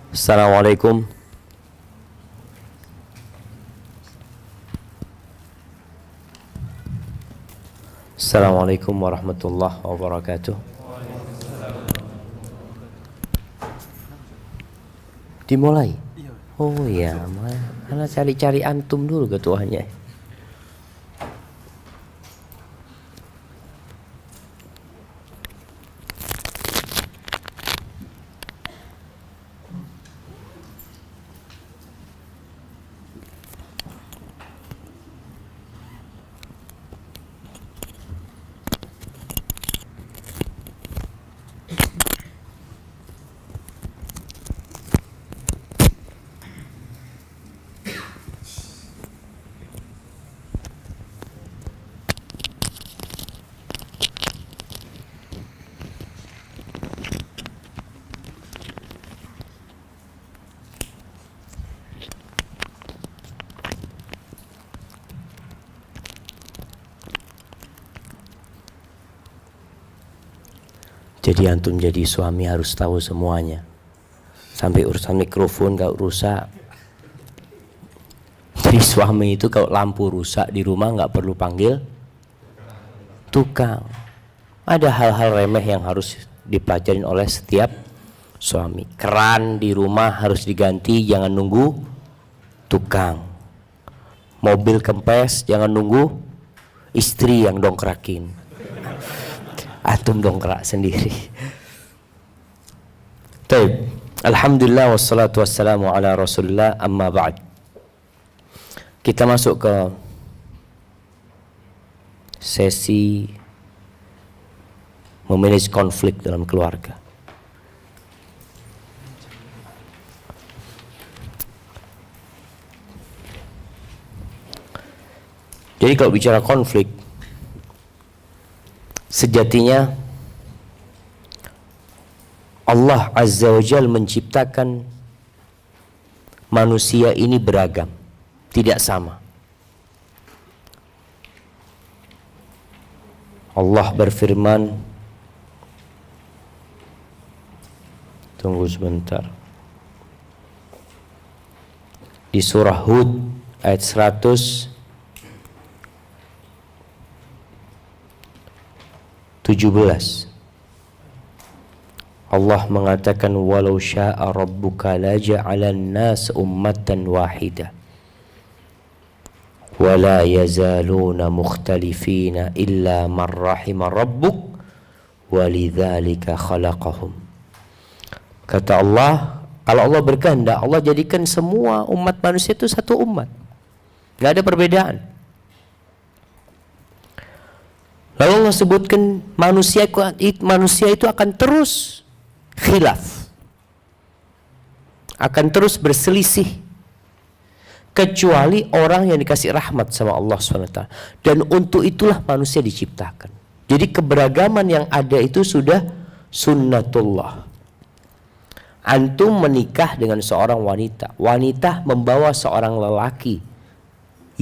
Assalamualaikum. Assalamualaikum warahmatullahi wabarakatuh. Dimulai. Oh ya, mana cari-cari antum dulu ketuanya. Jadi antum jadi suami harus tahu semuanya. Sampai urusan mikrofon kalau rusak. Jadi suami itu kalau lampu rusak di rumah nggak perlu panggil tukang. Ada hal-hal remeh yang harus dipelajarin oleh setiap suami. Keran di rumah harus diganti, jangan nunggu tukang. Mobil kempes, jangan nunggu istri yang dongkrakin. Antum dongkrak sendiri. Baik, alhamdulillah wassalatu wassalamu ala Rasulillah, amma ba'd. Kita masuk ke sesi memanage konflik dalam keluarga. Jadi kalau bicara konflik, sejatinya Allah Azza wa Jalla menciptakan manusia ini beragam, tidak sama. Allah berfirman, tunggu sebentar, di surah Hud ayat 117, Allah mengatakan, walau syaa rabbuka la ja'alan nas ummatan wahidah wa la yazaluna mukhtalifina illa man rahima rabbuk walidzalika khalaqahum. Kata Allah, kalau Allah berkehendak, Allah jadikan semua umat manusia itu satu umat, nggak ada perbedaan. Lalu Allah sebutkan manusia itu akan terus khilaf, akan terus berselisih, kecuali orang yang dikasih rahmat sama Allah SWT. Dan untuk itulah manusia diciptakan. Jadi keberagaman yang ada itu sudah sunnatullah. Antum menikah dengan seorang wanita, wanita membawa seorang lelaki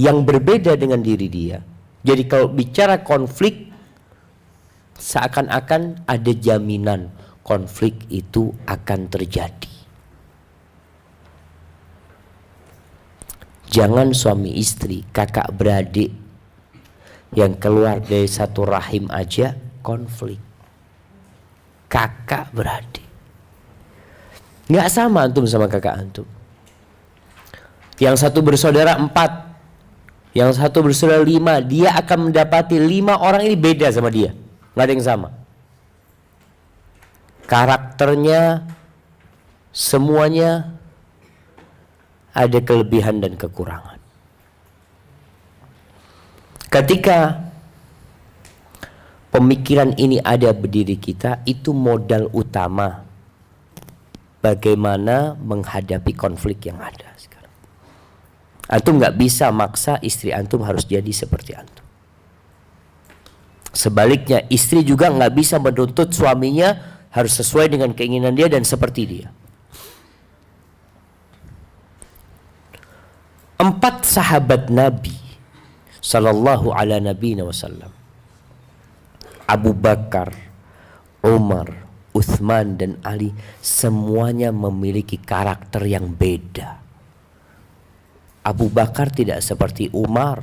yang berbeda dengan diri dia. Jadi kalau bicara konflik, seakan-akan ada jaminan konflik itu akan terjadi. Jangan suami istri, kakak beradik yang keluar dari satu rahim aja konflik. Kakak beradik nggak sama antum sama kakak antum. Yang satu bersaudara 4, yang satu bersaudara 5, dia akan mendapati 5 orang ini beda sama dia, nggak ada yang sama. Karakternya semuanya ada kelebihan dan kekurangan. Ketika pemikiran ini ada berdiri kita, itu modal utama bagaimana menghadapi konflik yang ada sekarang. Antum nggak bisa maksa istri antum harus jadi seperti antum. Sebaliknya, istri juga nggak bisa menuntut suaminya harus sesuai dengan keinginan dia dan seperti dia. 4 sahabat Nabi sallallahu ala nabiyina wasallam, Abu Bakar, Umar, Utsman dan Ali semuanya memiliki karakter yang beda. Abu Bakar tidak seperti Umar,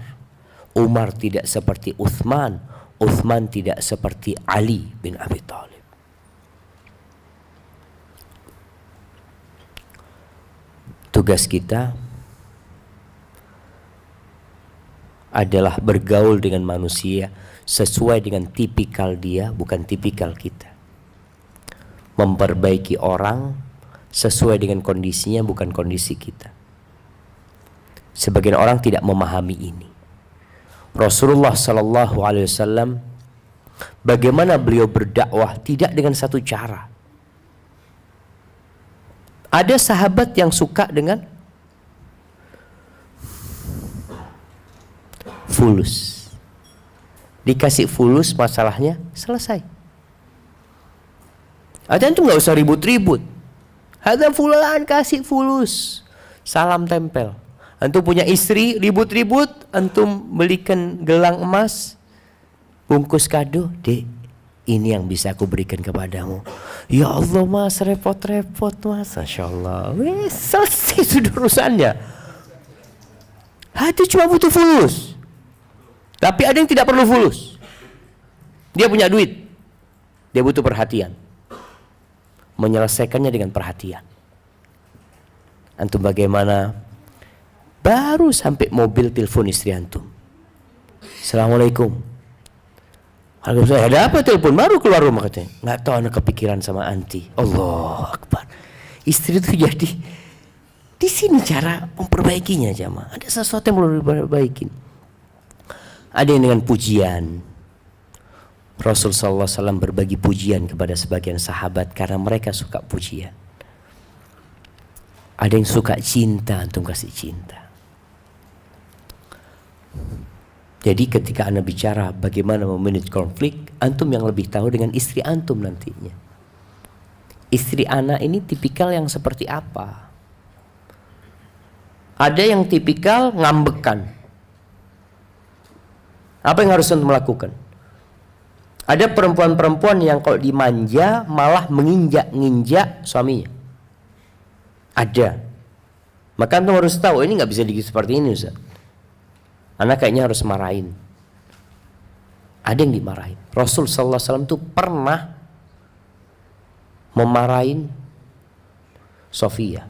Umar tidak seperti Utsman, Utsman tidak seperti Ali bin Abi Thalib. Tugas kita adalah bergaul dengan manusia sesuai dengan tipikal dia, bukan tipikal kita. Memperbaiki orang sesuai dengan kondisinya, bukan kondisi kita. Sebagian orang tidak memahami ini. Rasulullah Sallallahu Alaihi Wasallam, bagaimana beliau berdakwah tidak dengan satu cara. Ada sahabat yang suka dengan fulus. Dikasih fulus, masalahnya selesai. Ada tuh nggak usah ribut-ribut. Ada fulan kasih fulus, salam tempel. Antum punya istri ribut-ribut, antum belikan gelang emas, bungkus kado, dek, ini yang bisa aku berikan kepadamu. Ya Allah mas, repot-repot mas, Masya Allah. Wih, selesai sudah urusannya. Hati cuma butuh fulus. Tapi ada yang tidak perlu fulus. Dia punya duit, dia butuh perhatian. Menyelesaikannya dengan perhatian. Antum bagaimana? Baru sampai mobil telepon istri antum. Assalamualaikum. Waalaikumsalam. Ada apa telepon? Baru keluar rumah katanya. Nggak tahu, anak kepikiran sama anti. Allahu Akbar. Istri itu jadi di sini cara memperbaikinya jamaah. Ada sesuatu yang perlu diperbaikin. Ada yang dengan pujian. Rasul sallallahu alaihi wasallam berbagi pujian kepada sebagian sahabat karena mereka suka pujian. Ada yang suka cinta, antum kasih cinta. Jadi ketika Anda bicara bagaimana memanage konflik, antum yang lebih tahu dengan istri antum nantinya. Istri anak ini tipikal yang seperti apa? Ada yang tipikal ngambekan. Apa yang harus antum lakukan? Ada perempuan-perempuan yang kalau dimanja malah menginjak-nginjak suaminya. Ada. Maka antum harus tahu ini nggak bisa digigit seperti ini Ustaz. Anak kayaknya harus marahin. Ada yang dimarahin. Rasul sallallahu alaihi wasallam itu pernah memarahin Sofia.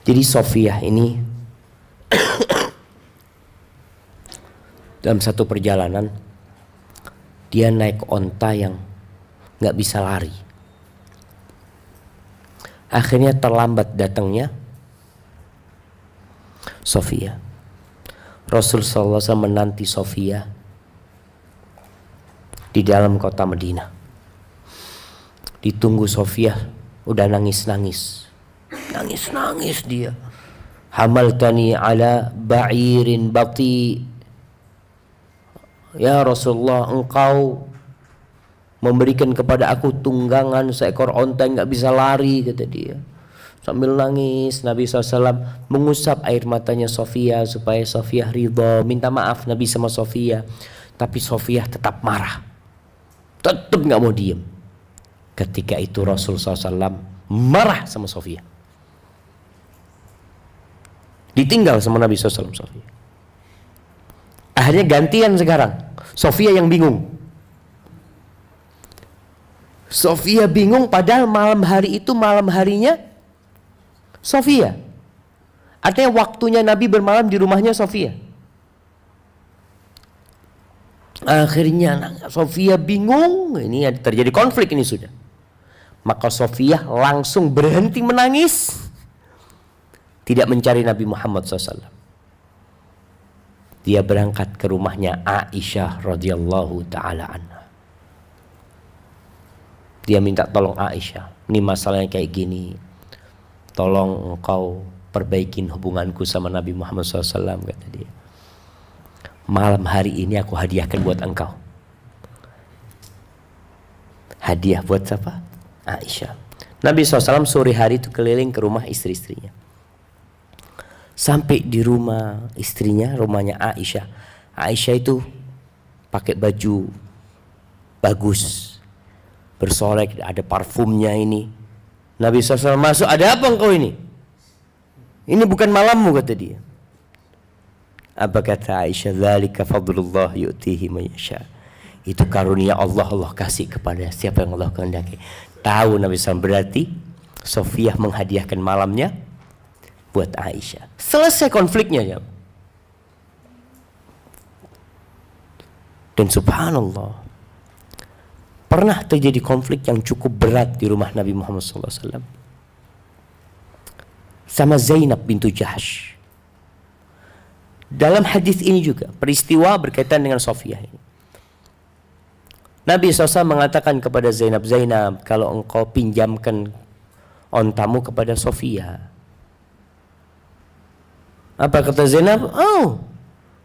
Jadi Sofia ini dalam satu perjalanan dia naik onta yang nggak bisa lari. Akhirnya terlambat datangnya Sofia. Rasul sallallahu alaihi wasallam menanti Sofia di dalam kota Madinah. Ditunggu Sofia, udah nangis-nangis. Nangis-nangis dia. Hamaltani ala ba'irin bati. Ya Rasulullah, engkau memberikan kepada aku tunggangan seekor onta yang gak bisa lari, kata dia. Sambil nangis, Nabi SAW mengusap air matanya Sofia supaya Sofia ridha, minta maaf Nabi sama Sofia. Tapi Sofia tetap marah, tetap gak mau diem. Ketika itu Rasul SAW marah sama Sofia, ditinggal sama Nabi SAW Sofia. Akhirnya gantian sekarang, Sofia yang bingung. Sofia bingung padahal malam hari itu malam harinya Sofia. Artinya waktunya Nabi bermalam di rumahnya Sofia. Akhirnya Sofia bingung, ini terjadi konflik ini sudah. Maka Sofia langsung berhenti menangis, tidak mencari Nabi Muhammad SAW. Dia berangkat ke rumahnya Aisyah radhiyallahu taala anha. Dia minta tolong Aisyah, ini masalahnya kayak gini, tolong engkau perbaikin hubunganku sama Nabi Muhammad SAW, kata dia. Malam hari ini aku hadiahkan buat engkau. Hadiah buat siapa? Aisyah. Nabi SAW sore hari itu keliling ke rumah istri-istrinya. Sampai di rumah istrinya, rumahnya Aisyah. Aisyah itu pakai baju bagus, bersolek, ada parfumnya ini. Nabi SAW masuk, ada apa engkau ini? Ini bukan malammu, kata dia. Apa kata Aisyah? Dzalika fadlullah yu'tihi man yasha. Itu karunia Allah, Allah kasih kepada siapa yang Allah kehendaki. Tahu Nabi SAW, berarti Sofiyah menghadiahkan malamnya buat Aisyah. Selesai konfliknya ya. Dan subhanallah, pernah terjadi konflik yang cukup berat di rumah Nabi Muhammad SAW sama Zainab bintu Jahsh. Dalam hadis ini juga peristiwa berkaitan dengan Sofiyah ini. Nabi SAW mengatakan kepada Zainab, Zainab, kalau engkau pinjamkan ontamu kepada Sofiyah. Apa kata Zainab? Oh,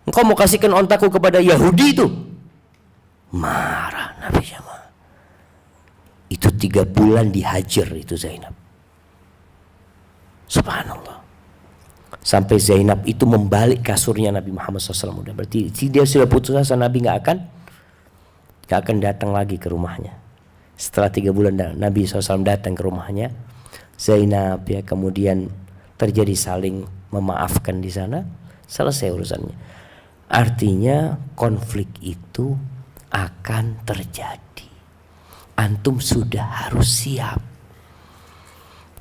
engkau mau kasihkan ontaku kepada Yahudi itu? Marah Nabi sama. Itu 3 bulan dihajar itu Zainab. Subhanallah. Sampai Zainab itu membalik kasurnya Nabi Muhammad SAW. Berarti dia sudah putus asa, Nabi gak akan datang lagi ke rumahnya. Setelah 3 bulan Nabi SAW datang ke rumahnya, Zainab ya kemudian terjadi saling memaafkan di sana, selesai urusannya. Artinya konflik itu akan terjadi. Antum sudah harus siap.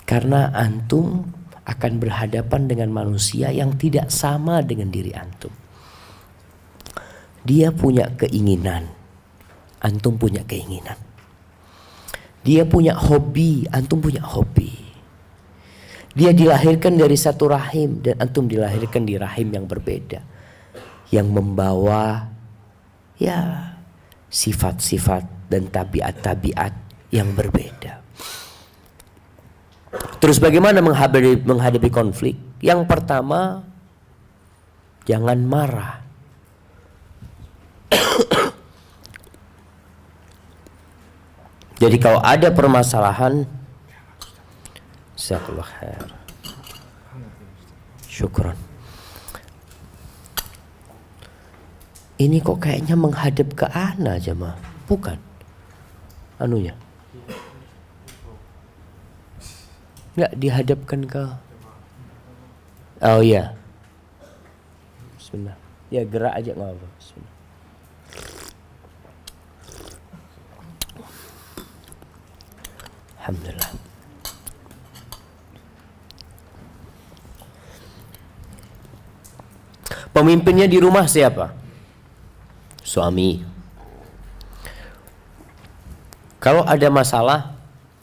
Karena antum akan berhadapan dengan manusia yang tidak sama dengan diri antum. Dia punya keinginan, antum punya keinginan. Dia punya hobi, antum punya hobi. Dia dilahirkan dari satu rahim dan antum dilahirkan di rahim yang berbeda, yang membawa ya sifat-sifat dan tabiat-tabiat yang berbeda. Terus bagaimana menghadapi konflik? Yang pertama, jangan marah. Jadi kalau ada permasalahan, jazakallah khair. Syukran. Ini kok kayaknya menghadap ke ana jemaah, bukan? Anunya. Enggak dihadapkan ke. Oh iya. Bismillah. Ya gerak aja enggak apa. Bismillah. Alhamdulillah. Pemimpinnya di rumah siapa? Suami. Kalau ada masalah,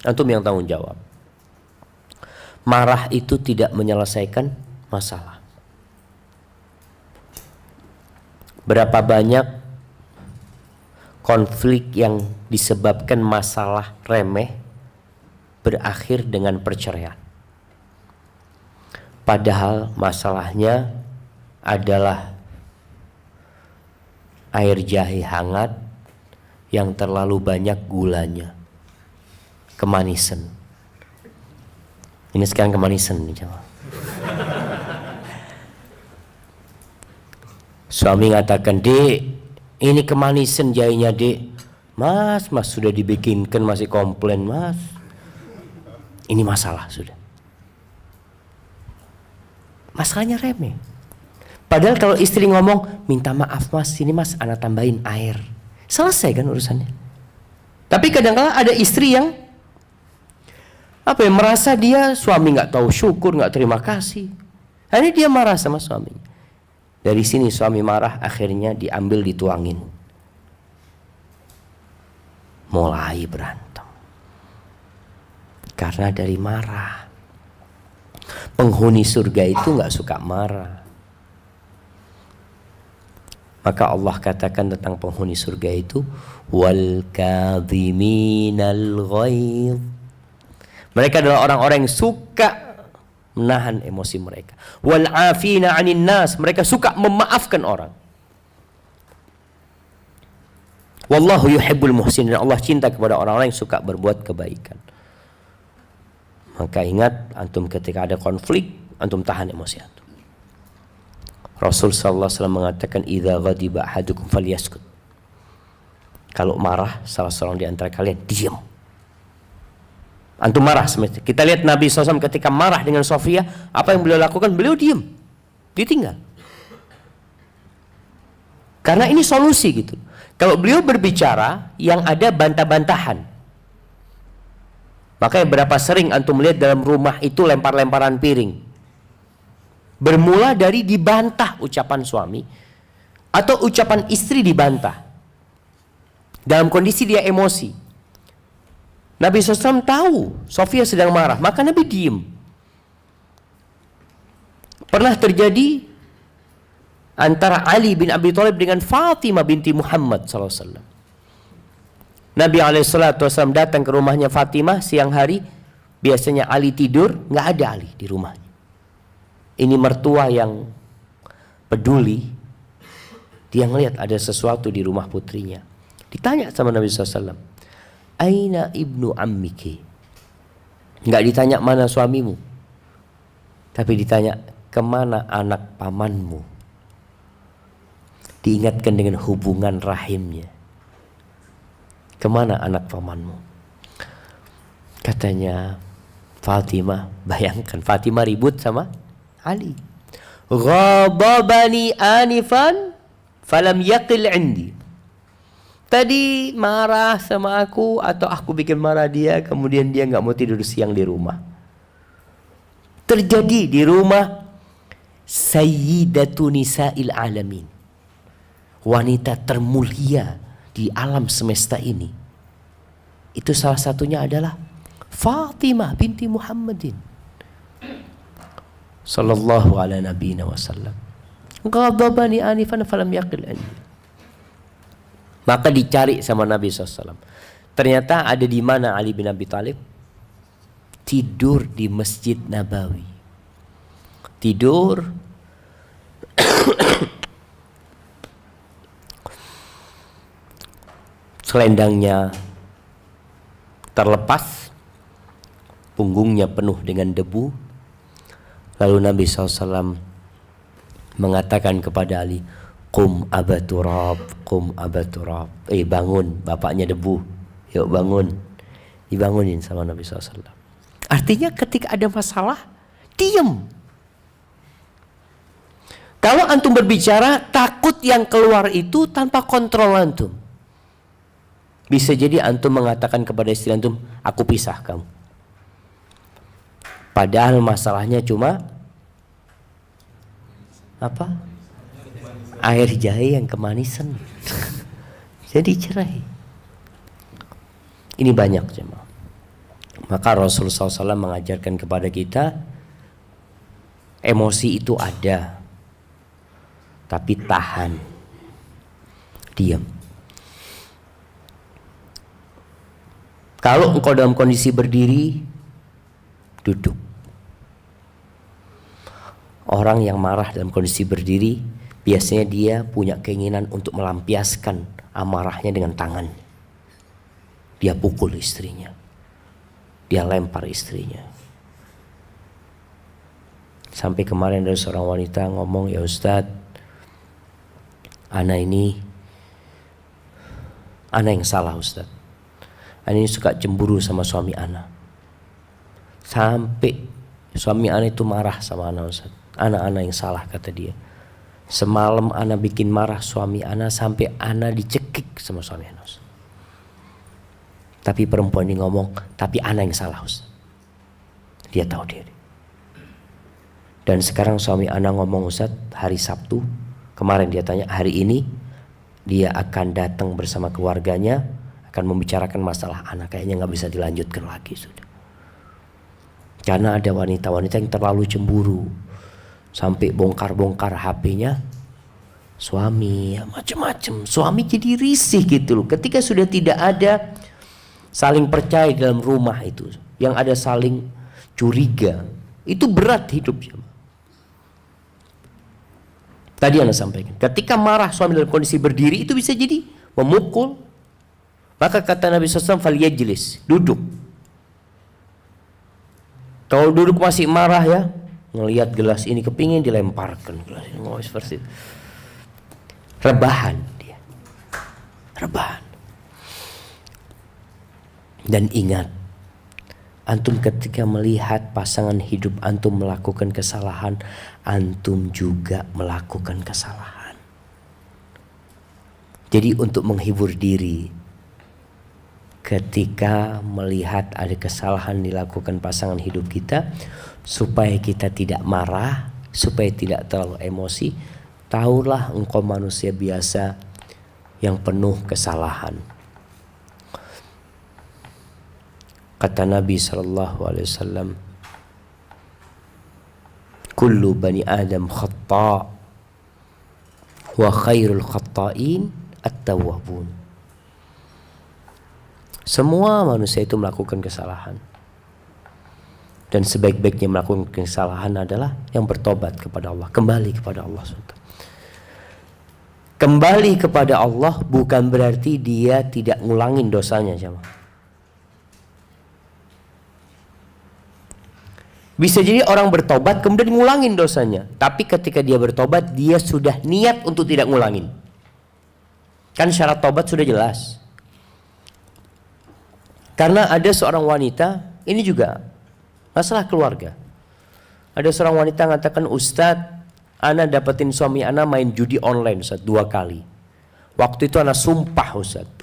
antum yang tanggung jawab. Marah itu tidak menyelesaikan masalah. Berapa banyak konflik yang disebabkan masalah remeh berakhir dengan perceraian. Padahal masalahnya adalah air jahe hangat yang terlalu banyak gulanya, kemanisan. Ini sekarang kemanisan nih jemaah. Suami ngatakan, "Dek, ini kemanisan jahenya, Dek." Mas sudah dibikinkan masih komplain, Mas. Ini masalah sudah. Masalahnya remeh. Padahal kalau istri ngomong, "Minta maaf Mas, sini Mas, ana tambahin air." Selesai kan urusannya. Tapi kadang-kadang ada istri yang merasa dia suami nggak tahu syukur, nggak terima kasih. Akhirnya dia marah sama suaminya. Dari sini suami marah, akhirnya diambil dituangin. Mulai berantem. Karena dari marah. Penghuni surga itu nggak suka marah. Maka Allah katakan tentang penghuni surga itu, wal kadhiminal ghaidh. Mereka adalah orang-orang yang suka menahan emosi mereka. Wal afina 'anil nas, mereka suka memaafkan orang. Wallahu yuhibbul muhsinin, Allah cinta kepada orang-orang yang suka berbuat kebaikan. Maka ingat, antum ketika ada konflik, antum tahan emosi antum. Rasul sallallahu alaihi wasallam mengatakan, idza ghadiba ahadukum falyaskut. Kalau marah salah seorang di antara kalian, diam, Antum marah semestinya. Kita lihat Nabi SAW ketika marah dengan Sofia, apa yang beliau lakukan? Beliau diam, ditinggal. Karena ini solusi gitu. Kalau beliau berbicara, yang ada bantah-bantahan. Makanya berapa sering antum melihat dalam rumah itu lempar-lemparan piring. Bermula dari dibantah ucapan suami, atau ucapan istri dibantah. Dalam kondisi dia emosi. Nabi SAW tahu Sofia sedang marah, maka Nabi diem. Pernah terjadi antara Ali bin Abi Thalib dengan Fatimah binti Muhammad SAW. Nabi SAW datang ke rumahnya Fatimah siang hari. Biasanya Ali tidur, nggak ada Ali di rumahnya. Ini mertua yang peduli. Dia ngelihat ada sesuatu di rumah putrinya. Ditanya sama Nabi SAW, Aina ibnu ammiki? Nggak ditanya mana suamimu, tapi ditanya kemana anak pamanmu. Diingatkan dengan hubungan rahimnya. Kemana anak pamanmu? Katanya Fatimah, bayangkan Fatimah ribut sama Ali. Ghadabani anifan falam yaqil indi. Tadi marah sama aku, atau aku bikin marah dia, kemudian dia nggak mau tidur siang di rumah. Terjadi di rumah Sayyidatu Nisa'il Alamin, wanita termulia di alam semesta ini. Itu salah satunya adalah Fatimah binti Muhammadin sallallahu ala nabiyina wasallam. Ghadabani anifan falam yaqil anni. Maka dicari sama Nabi SAW. Ternyata ada di mana Ali bin Abi Thalib? Tidur di Masjid Nabawi. Tidur selendangnya terlepas, punggungnya penuh dengan debu. Lalu Nabi SAW mengatakan kepada Ali, Qum Aba Turab, Qum Aba Turab. Bangun, bapaknya debu. Yuk bangun. Dibangunin sama Nabi SAW. Artinya ketika ada masalah, diam. Kalau antum berbicara, takut yang keluar itu tanpa kontrol antum. Bisa jadi antum mengatakan kepada istri antum, aku pisah kamu. Padahal masalahnya cuma apa? Air jahe yang kemanisan. Jadi cerai. Ini banyak jemaah. Maka Rasulullah SAW mengajarkan kepada kita, emosi itu ada, tapi tahan, diam. Kalau engkau dalam kondisi berdiri, duduk. Orang yang marah dalam kondisi berdiri, biasanya dia punya keinginan untuk melampiaskan amarahnya dengan tangan. Dia pukul istrinya, dia lempar istrinya. Sampai kemarin ada seorang wanita ngomong, ya Ustadz, ana yang salah Ustadz. Ana ini suka cemburu sama suami ana. Sampai suami ana itu marah sama ana Ustadz. Ana yang salah, kata dia. Semalam ana bikin marah suami ana sampai ana dicekik sama suami ana. Tapi perempuan ini ngomong, tapi ana yang salah Ustaz. Dia tahu diri. Dan sekarang suami ana ngomong, Ustaz, hari Sabtu kemarin dia tanya, hari ini dia akan datang bersama keluarganya, akan membicarakan masalah anak. Kayaknya nggak bisa dilanjutkan lagi sudah. Karena ada wanita-wanita yang terlalu cemburu, sampai bongkar-bongkar HP-nya suami, macam-macam. Suami jadi risih gitu loh. Ketika sudah tidak ada saling percaya dalam rumah itu, yang ada saling curiga, itu berat hidupnya. Tadi Anda sampaikan, ketika marah suami dalam kondisi berdiri itu bisa jadi memukul. Maka kata Nabi SAW, falyajlis, duduk. Kalau duduk masih marah ya, ngelihat gelas ini kepingin dilemparkan gelas ini, mau seperti itu. Rebahan dia, rebahan. Dan ingat, Antum ketika melihat pasangan hidup antum melakukan kesalahan, antum juga melakukan kesalahan. Jadi untuk menghibur diri, ketika melihat ada kesalahan dilakukan pasangan hidup kita, supaya kita tidak marah, supaya tidak terlalu emosi, tahulah engkau manusia biasa yang penuh kesalahan. Kata Nabi SAW, kullu bani Adam khata' wa khairul khata'in at-tawwabun. Semua manusia itu melakukan kesalahan, dan sebaik-baiknya melakukan kesalahan adalah yang bertobat kepada Allah, kembali kepada Allah. Kembali kepada Allah bukan berarti dia tidak ngulangin dosanya, jemaah. Bisa jadi orang bertobat kemudian ngulangin dosanya, tapi ketika dia bertobat dia sudah niat untuk tidak ngulangin. Kan syarat tobat sudah jelas. Karena ada seorang wanita, ini juga masalah keluarga. Ada seorang wanita mengatakan, Ustadz, ana dapetin suami ana main judi online Ustadz 2 kali. Waktu itu ana sumpah Ustadz,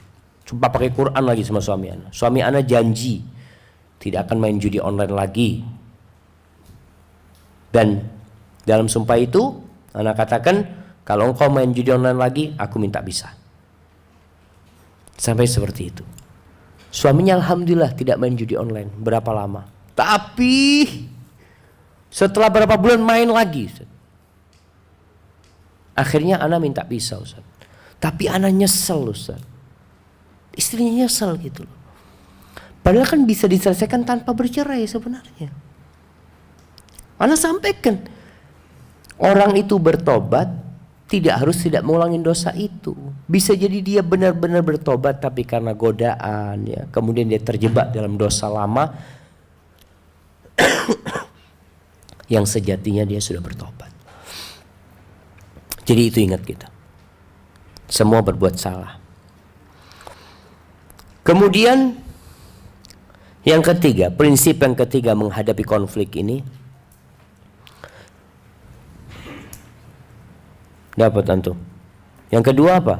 sumpah pakai Quran lagi sama suami ana. Suami ana janji tidak akan main judi online lagi. Dan dalam sumpah itu ana katakan, kalau engkau main judi online lagi, aku minta pisah. Sampai seperti itu. Suaminya alhamdulillah tidak main judi online berapa lama. Tapi setelah berapa bulan main lagi, Ustaz. Akhirnya ana minta pisah, Ustaz. Tapi ana nyesel, Ustaz. Istrinya nyesel gitu loh. Padahal kan bisa diselesaikan tanpa bercerai sebenarnya. Ana sampaikan, orang itu bertobat tidak harus tidak mengulangi dosa itu. Bisa jadi dia benar-benar bertobat, tapi karena godaan, ya, kemudian dia terjebak dalam dosa lama yang sejatinya dia sudah bertobat. Jadi itu ingat kita, semua berbuat salah. Kemudian yang ketiga, prinsip yang ketiga menghadapi konflik ini, dapat antum. Yang kedua apa?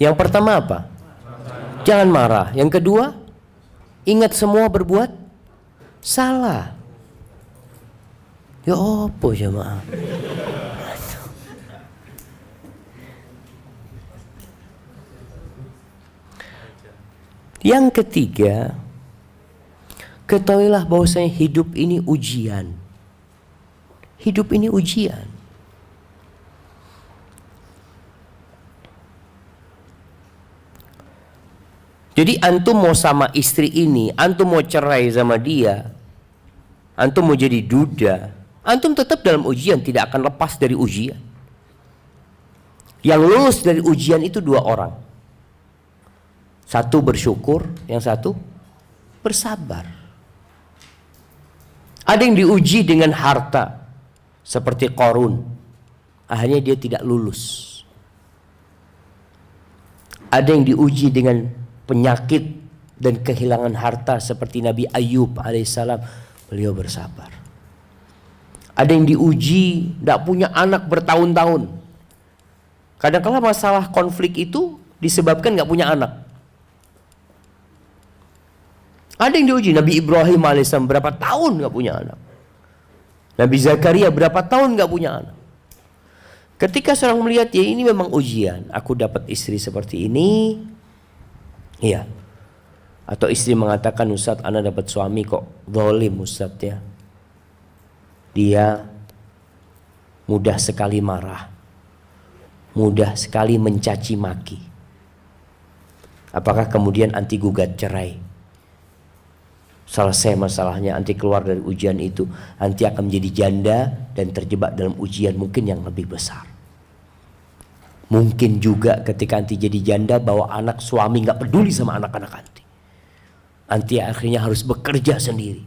Yang pertama apa? Jangan marah. Yang kedua, ingat semua berbuat salah. Ya apa jemaah? Yang ketiga, ketahuilah bahwasanya hidup ini ujian. Hidup ini ujian. Jadi antum mau sama istri ini, antum mau cerai sama dia, antum mau jadi duda, antum tetap dalam ujian, tidak akan lepas dari ujian. Yang lulus dari ujian itu 2 orang. Satu bersyukur, yang satu bersabar. Ada yang diuji dengan harta, seperti Qarun, akhirnya dia tidak lulus. Ada yang diuji dengan penyakit dan kehilangan harta, seperti Nabi Ayub alaihissalam, beliau bersabar. Ada yang diuji tidak punya anak bertahun-tahun. Kadang-kala masalah konflik itu disebabkan nggak punya anak. Ada yang diuji, Nabi Ibrahim alaihissalam berapa tahun nggak punya anak. Nabi Zakaria berapa tahun gak punya anak. Ketika seorang melihat, ya ini memang ujian, aku dapat istri seperti ini, iya. Atau istri mengatakan, Ustadz, ana dapat suami kok zalim Ustadz, ya. Dia mudah sekali marah, mudah sekali mencaci maki. Apakah kemudian anti gugat cerai? Selesai masalahnya, anti keluar dari ujian itu, anti akan menjadi janda dan terjebak dalam ujian mungkin yang lebih besar. Mungkin juga ketika anti jadi janda, bawa anak, suami gak peduli sama anak-anak anti. Anti akhirnya harus bekerja sendiri.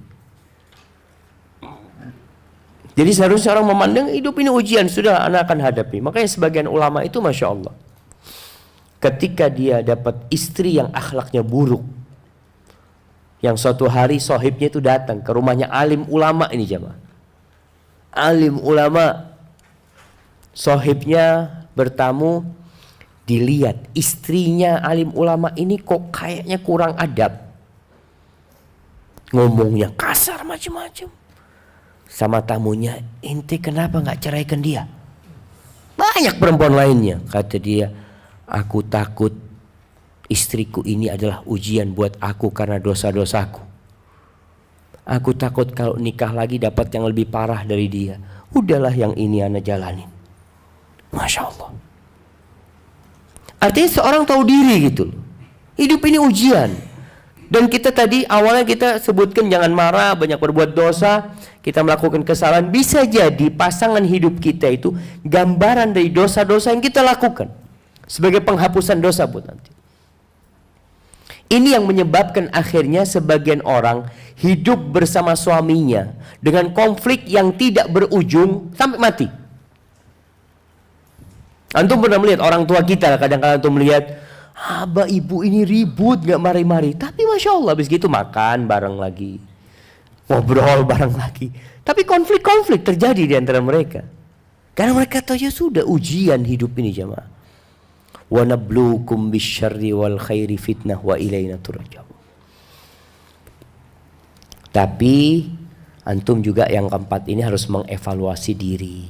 Jadi seharusnya orang memandang hidup ini ujian, sudah anak akan hadapi. Makanya sebagian ulama itu Masya Allah, ketika dia dapat istri yang akhlaknya buruk, Yang suatu hari sohibnya itu datang ke rumahnya alim ulama ini jamaah. Alim ulama, sohibnya bertamu, dilihat istrinya alim ulama ini kok kayaknya kurang adab. Ngomongnya kasar macam-macam. Sama tamunya, ente kenapa nggak ceraikan dia? Banyak perempuan lainnya. Kata dia, aku takut istriku ini adalah ujian buat aku karena dosa-dosaku. Aku takut kalau nikah lagi dapat yang lebih parah dari dia. Udahlah yang ini ana jalanin. Masya Allah. Artinya seorang tahu diri gitu. Hidup ini ujian. Dan kita tadi awalnya kita sebutkan jangan marah, banyak berbuat dosa, kita melakukan kesalahan. Bisa jadi pasangan hidup kita itu gambaran dari dosa-dosa yang kita lakukan sebagai penghapusan dosa buat nanti. Ini yang menyebabkan akhirnya sebagian orang hidup bersama suaminya dengan konflik yang tidak berujung sampai mati. Antum pernah melihat orang tua kita, kadang-kadang antum melihat abah ibu ini ribut gak mari-mari, tapi Masya Allah habis gitu makan bareng lagi, ngobrol bareng lagi, tapi konflik-konflik terjadi di antara mereka karena mereka tahu ya sudah ujian hidup ini jamaah. Wa nabluukum bisyarri wal khairi fitnah wa ilaina turja'un. Tapi antum juga yang keempat ini harus mengevaluasi diri.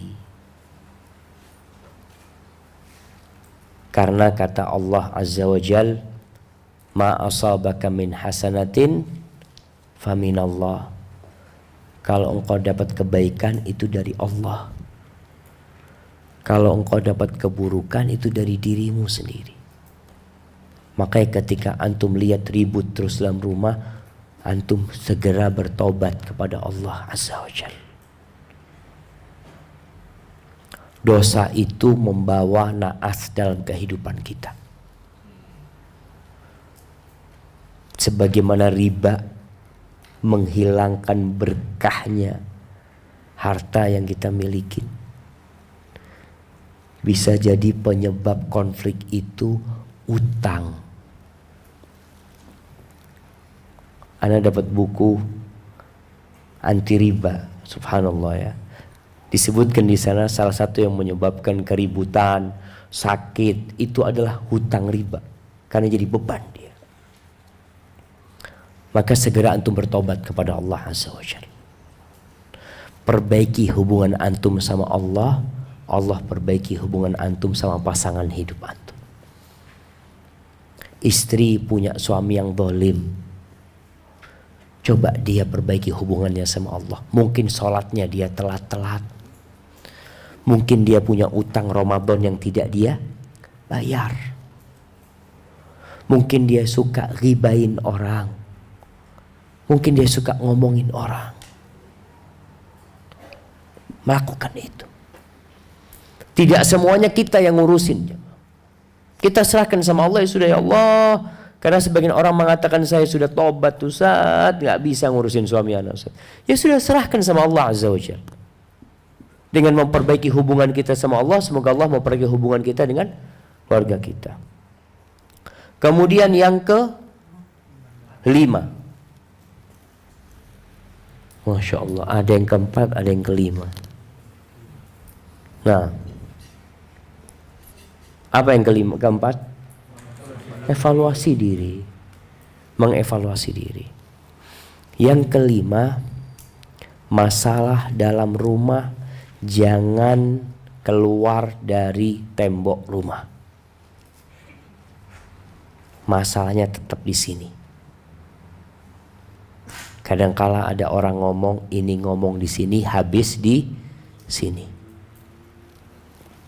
Karena kata Allah Azza wa Jal, ma asabaka min hasanatin faminallah. Kalau engkau dapat kebaikan itu dari Allah. Kalau engkau dapat keburukan itu dari dirimu sendiri. Makanya ketika antum lihat ribut terus dalam rumah, antum segera bertobat kepada Allah Azza wa Jal. Dosa itu membawa naas dalam kehidupan kita. Sebagaimana riba menghilangkan berkahnya harta yang kita miliki. Bisa jadi penyebab konflik itu utang. Ana dapat buku anti riba, subhanallah ya. Disebutkan di sana salah satu yang menyebabkan keributan, sakit itu adalah hutang riba karena jadi beban dia. Maka segera antum bertobat kepada Allah Azza wa Jalla. Perbaiki hubungan antum sama Allah, Allah perbaiki hubungan antum sama pasangan hidup antum. Istri punya suami yang zalim, coba dia perbaiki hubungannya sama Allah. Mungkin sholatnya dia telat-telat. Mungkin dia punya utang Ramadan yang tidak dia bayar. Mungkin dia suka ribain orang. Mungkin dia suka ngomongin orang. Melakukan itu. Tidak semuanya kita yang ngurusin. Kita serahkan sama Allah, ya sudah ya Allah. Karena sebagian orang mengatakan saya sudah tobat Ustaz, gak bisa ngurusin suami anak Ustaz. Ya sudah serahkan sama Allah Azza wa Jalla. Dengan memperbaiki hubungan kita sama Allah, semoga Allah memperbaiki hubungan kita dengan keluarga kita. Kemudian yang ke-5. Masya Allah, ada yang ke-4, ada yang ke-5. Nah, apa yang ke-4? Evaluasi diri. Mengevaluasi diri. Yang ke-5, masalah dalam rumah jangan keluar dari tembok rumah. Masalahnya tetap di sini. Kadangkala ada orang ngomong, ini ngomong di sini, habis di sini.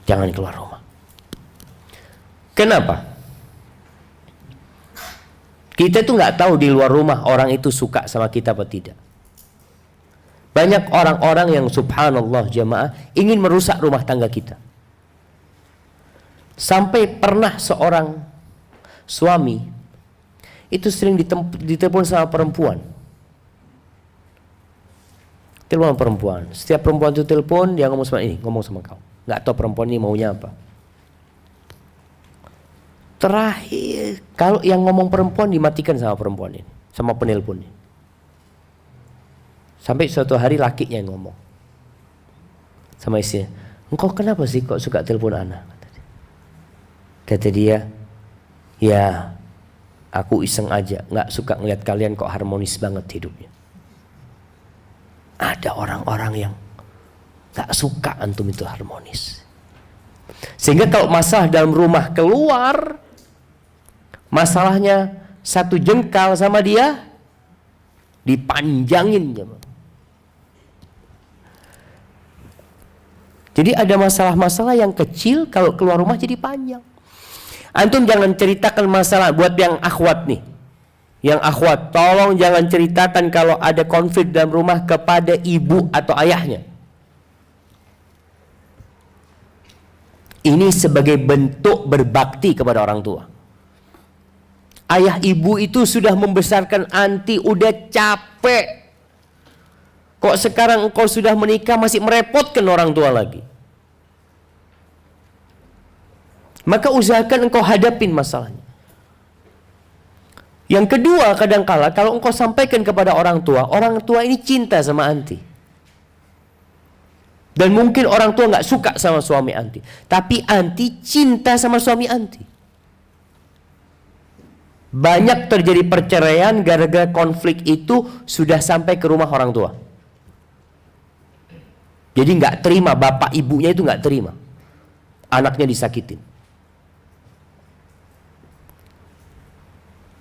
Jangan keluar rumah. Kenapa? Kita tuh nggak tahu di luar rumah orang itu suka sama kita apa tidak. Banyak orang-orang yang subhanallah jamaah ingin merusak rumah tangga kita. Sampai pernah seorang suami itu sering ditelepon sama perempuan. Telepon perempuan. Setiap perempuan itu telepon, dia ngomong sama ini, ngomong sama kau. Nggak tahu perempuan ini maunya apa. Terakhir, kalau yang ngomong perempuan dimatikan sama perempuan ini. sama penelponnya. Sampai suatu hari lakinya yang ngomong sama istrinya, engkau kenapa sih kok suka telepon ana? Kata dia, ya aku iseng aja, gak suka ngeliat kalian kok harmonis banget hidupnya. Ada orang-orang yang gak suka antum itu harmonis. Sehingga kalau masalah dalam rumah keluar, masalahnya 1 jengkal sama dia, dipanjangin. Jadi ada masalah-masalah yang kecil kalau keluar rumah jadi panjang. Antum jangan ceritakan masalah buat yang akhwat nih. Yang akhwat, tolong jangan ceritakan kalau ada konflik dalam rumah kepada ibu atau ayahnya. Ini sebagai bentuk berbakti kepada orang tua. Ayah ibu itu sudah membesarkan anti, udah capek. Kok sekarang engkau sudah menikah masih merepotkan orang tua lagi? Maka usahakan engkau hadapin masalahnya. Yang kedua, kadangkala kalau engkau sampaikan kepada orang tua ini cinta sama anti. Dan mungkin orang tua nggak suka sama suami anti, tapi anti cinta sama suami anti. Banyak terjadi perceraian gara-gara konflik itu sudah sampai ke rumah orang tua. Jadi nggak terima, bapak ibunya itu nggak terima anaknya disakitin.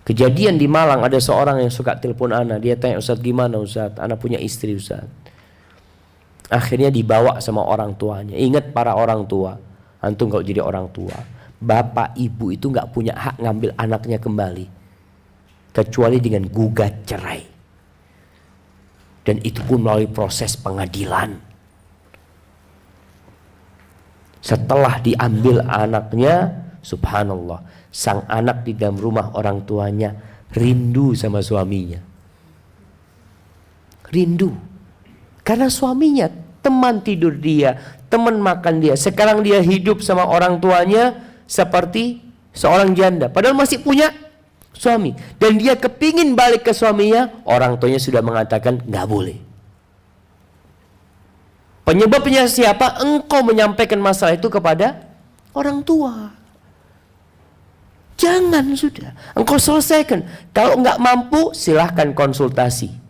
Kejadian di Malang, ada seorang yang suka telepon ana. Dia tanya, Ustadz gimana Ustadz? Ana punya istri Ustadz. Akhirnya dibawa sama orang tuanya. Ingat para orang tua, antum kalau jadi orang tua, bapak ibu itu nggak punya hak ngambil anaknya kembali, kecuali dengan gugat cerai. Dan itu pun melalui proses pengadilan. Setelah diambil anaknya, subhanallah, sang anak di dalam rumah orang tuanya rindu sama suaminya. Rindu. Karena suaminya teman tidur dia, teman makan dia. Sekarang dia hidup sama orang tuanya seperti seorang janda. Padahal masih punya suami. Dan dia kepingin balik ke suaminya, orang tuanya sudah mengatakan nggak boleh. Penyebabnya siapa? Engkau menyampaikan masalah itu kepada orang tua. Jangan, sudah. Engkau selesaikan. Kalau nggak mampu, silahkan konsultasi.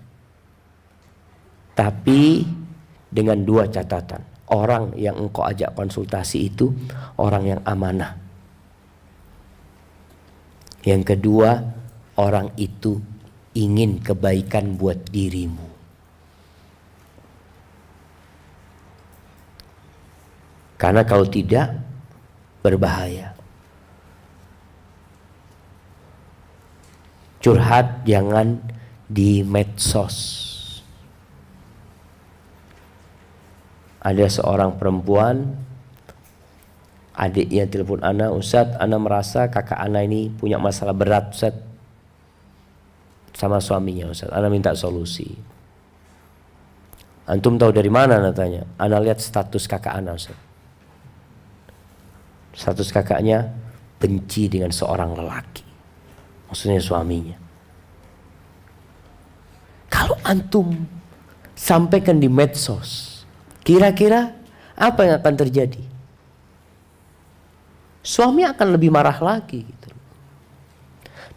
Tapi dengan 2 catatan. Orang yang engkau ajak konsultasi itu orang yang amanah. Yang kedua, orang itu ingin kebaikan buat dirimu. Karena kalau tidak, berbahaya. Curhat jangan di medsos. Ada seorang perempuan, adiknya telepon ana, Ustadz, ana merasa kakak ana ini punya masalah berat Ustadz sama suaminya Ustadz, ana minta solusi. Antum tahu dari mana? Ana tanya. Ana lihat status kakak ana Ustadz. Status kakaknya benci dengan seorang lelaki, maksudnya suaminya. Kalau antum sampaikan di medsos, kira-kira apa yang akan terjadi? Suami akan lebih marah lagi gitu.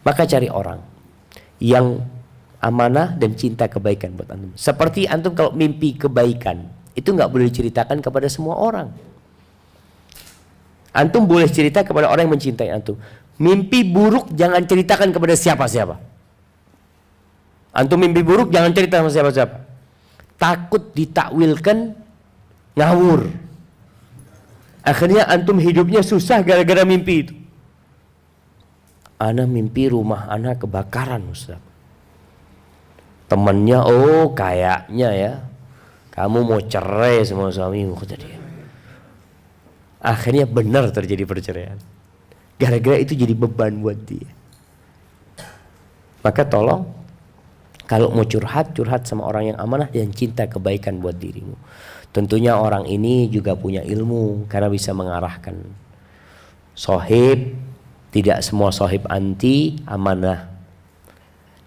Maka cari orang yang amanah dan cinta kebaikan buat antum. Seperti antum kalau mimpi kebaikan, itu nggak boleh diceritakan kepada semua orang. Antum boleh cerita kepada orang yang mencintai antum. Mimpi buruk jangan ceritakan kepada siapa-siapa. Antum mimpi buruk jangan cerita sama siapa-siapa. Takut ditakwilkan ngawur. Akhirnya antum hidupnya susah gara-gara mimpi itu. Ana mimpi rumah ana kebakaran Ustaz. Temannya, oh kayaknya ya kamu mau cerai sama suamimu, kata dia. Akhirnya benar terjadi perceraian. Gara-gara itu jadi beban buat dia. Maka tolong kalau mau curhat, curhat sama orang yang amanah dan cinta kebaikan buat dirimu. Tentunya orang ini juga punya ilmu karena bisa mengarahkan. Sohib, tidak semua sohib anti amanah.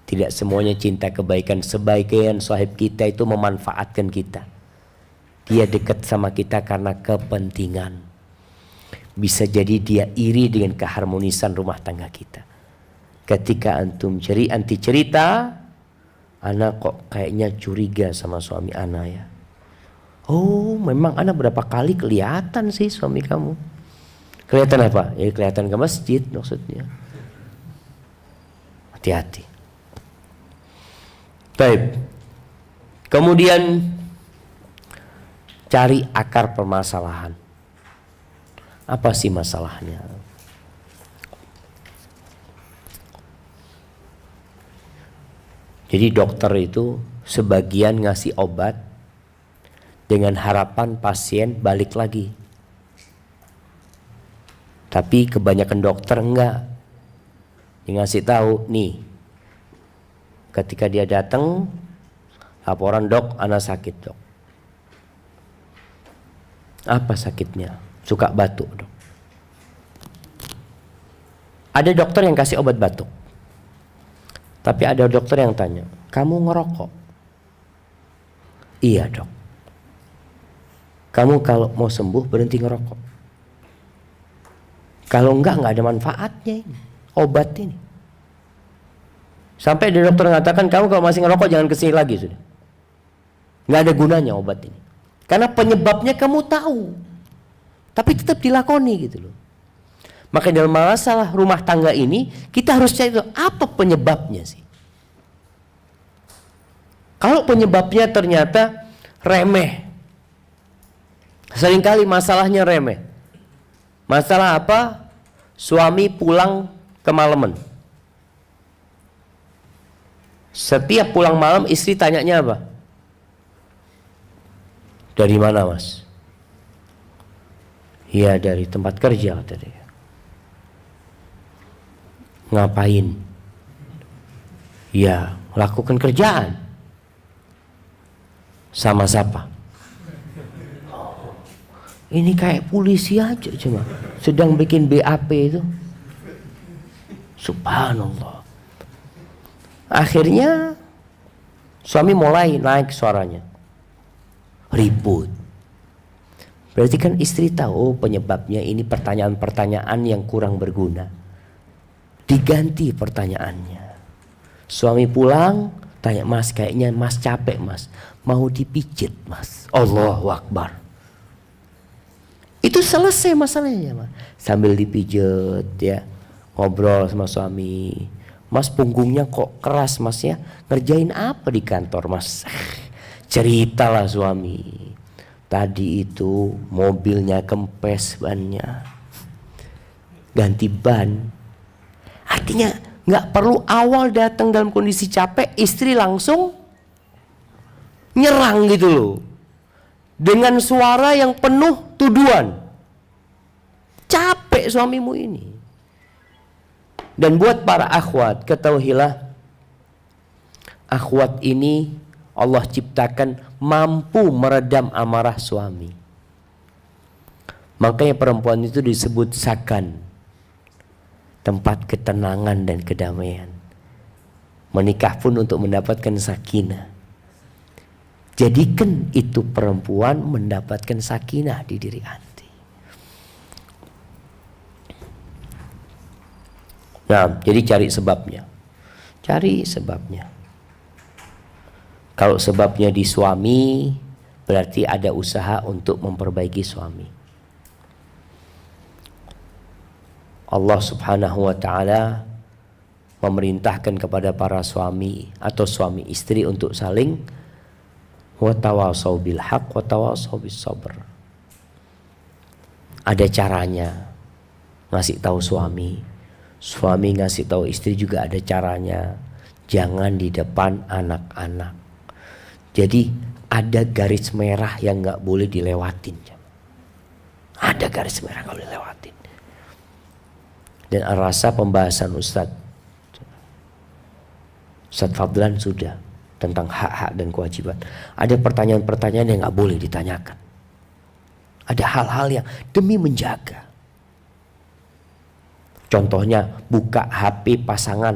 Tidak semuanya cinta kebaikan. Sebagian sahib kita itu memanfaatkan kita. Dia dekat sama kita karena kepentingan. Bisa jadi dia iri dengan keharmonisan rumah tangga kita. Ketika anti cerita, ana kok kayaknya curiga sama suami ana ya. Oh, memang ana berapa kali kelihatan sih suami kamu. Kelihatan apa? Ya kelihatan ke masjid maksudnya. Hati-hati. Baik. Kemudian cari akar permasalahan. Apa sih masalahnya? Jadi dokter itu sebagian ngasih obat dengan harapan pasien balik lagi. Tapi kebanyakan dokter enggak. Dia ngasih tahu nih. Ketika dia datang, laporan dok, anak sakit dok. Apa sakitnya? Suka batuk dok. Ada dokter yang kasih obat batuk. Tapi ada dokter yang tanya, kamu ngerokok? Iya dok. Kamu kalau mau sembuh berhenti ngerokok. Kalau enggak ada manfaatnya ini, obat ini. Sampai ada dokter mengatakan kamu kalau masih ngerokok jangan kesini lagi sudah. Nggak ada gunanya obat ini. Karena penyebabnya kamu tahu. Tapi tetap dilakoni gitu loh. Maka dalam masalah rumah tangga ini kita harus cari apa penyebabnya sih. Kalau penyebabnya ternyata remeh. Seringkali masalahnya remeh. Masalah apa? Suami pulang kemalaman. Setiap pulang malam istri tanyanya apa? Dari mana mas? Ya dari tempat kerja kata dia. Ngapain? Ya melakukan kerjaan. Sama siapa? Ini kayak polisi aja cuma sedang bikin BAP itu. Subhanallah. Akhirnya suami mulai naik suaranya. Ribut. Berarti kan istri tahu oh, penyebabnya ini pertanyaan-pertanyaan yang kurang berguna. Diganti pertanyaannya. Suami pulang, tanya mas kayaknya mas capek mas. Mau dipijit mas. Allahu Akbar. Itu selesai masalahnya mas. Sambil dipijit ya. Ngobrol sama suami. Mas punggungnya kok keras mas ya. Ngerjain apa di kantor mas? Ceritalah suami. Tadi itu mobilnya kempes bannya. Ganti ban. Artinya gak perlu awal datang dalam kondisi capek. Istri langsung nyerang gitu loh. Dengan suara yang penuh tuduhan. Capek suamimu ini. Dan buat para akhwat, ketahuilah akhwat ini Allah ciptakan mampu meredam amarah suami. Makanya perempuan itu disebut sakan, tempat ketenangan dan kedamaian. Menikah pun untuk mendapatkan sakinah. Jadikan itu perempuan mendapatkan sakinah di diri anti. Nah, jadi cari sebabnya. Cari sebabnya. Kalau sebabnya di suami, berarti ada usaha untuk memperbaiki suami. Allah Subhanahu wa ta'ala memerintahkan kepada para suami atau suami istri untuk saling wa tawasau bil haq wa tawasau bis sabr. Ada caranya ngasih tahu suami. Suami ngasih tahu istri juga ada caranya. Jangan di depan anak-anak. Jadi ada garis merah yang gak boleh dilewatin. Ada garis merah gak boleh dilewatin. Dan rasa pembahasan Ustadz Fadlan sudah tentang hak-hak dan kewajiban. Ada pertanyaan-pertanyaan yang gak boleh ditanyakan. Ada hal-hal yang demi menjaga. Contohnya buka HP pasangan.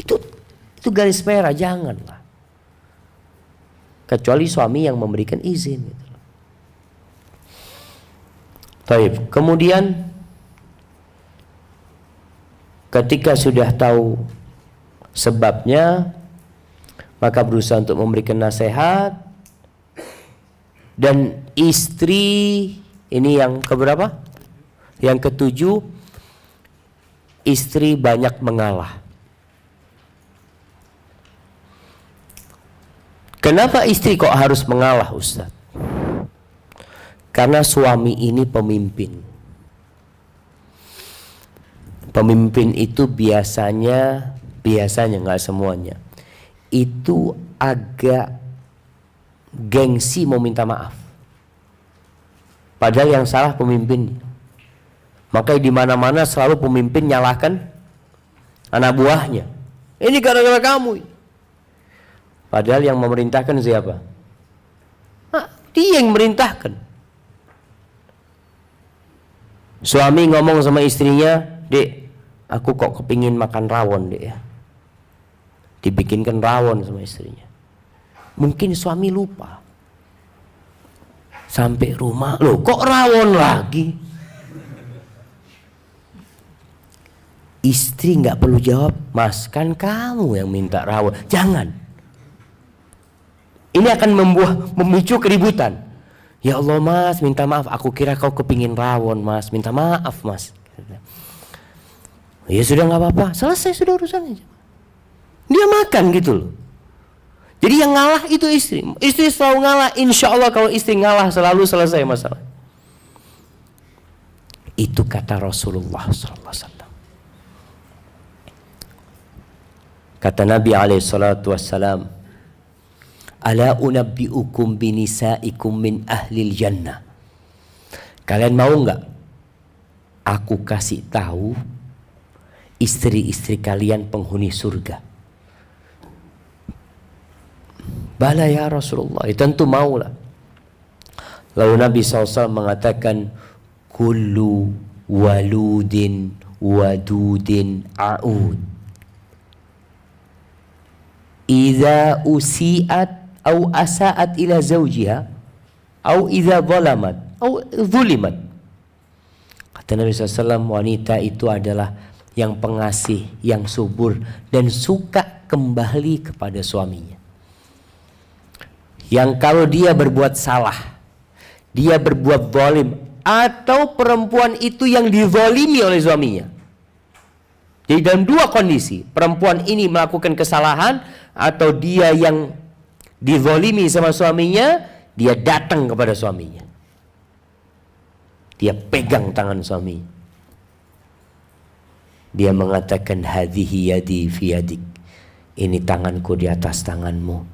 Itu Itu garis merah, janganlah. Kecuali suami yang memberikan izin gitu. Taib. Kemudian ketika sudah tahu sebabnya, maka berusaha untuk memberikan nasihat. Dan istri ini yang keberapa? Yang ketujuh, istri banyak mengalah. Kenapa istri kok harus mengalah, Ustaz? Karena suami ini pemimpin. Pemimpin itu biasanya nggak semuanya, itu agak gengsi mau minta maaf. Padahal yang salah pemimpin. Makanya di mana-mana selalu pemimpin nyalahkan anak buahnya. Ini gara-gara kamu. Padahal yang memerintahkan siapa? Dia yang merintahkan. Suami ngomong sama istrinya, "Dek, aku kok kepingin makan rawon, Dek ya." Dibikinkan rawon sama istrinya. Mungkin suami lupa. Sampai rumah, loh kok rawon lagi? Istri nggak perlu jawab, "Mas, kan kamu yang minta rawon." Jangan. Ini akan memicu keributan. "Ya Allah Mas, minta maaf, aku kira kau kepingin rawon Mas, minta maaf Mas." Ya sudah nggak apa-apa, selesai sudah urusannya. Dia makan gitu loh. Jadi yang ngalah itu istri. Istri selalu ngalah. Insya Allah kalau istri ngalah selalu selesai masalah. Itu kata Rasulullah SAW. Kata Nabi SAW, "Ala unabbi'ukum binisaikum min ahlil jannah." Kalian mau nggak aku kasih tahu istri-istri kalian penghuni surga? Bala ya Rasulullah, ya tentu maulah. Lalu Nabi SAW mengatakan, "Kullu waludin wadudin a'ud, idza usi'at au asa'at ila zawjiha au idza zalamat au zulimat." Kata Nabi SAW, wanita itu adalah yang pengasih, yang subur dan suka kembali kepada suaminya. Yang kalau dia berbuat salah, dia berbuat zalim, atau perempuan itu yang dizalimi oleh suaminya. Jadi dalam dua kondisi, perempuan ini melakukan kesalahan atau dia yang dizalimi sama suaminya, dia datang kepada suaminya. Dia pegang tangan suami. Dia mengatakan, "Hadhihi yadi fi yadik." Ini tanganku di atas tanganmu.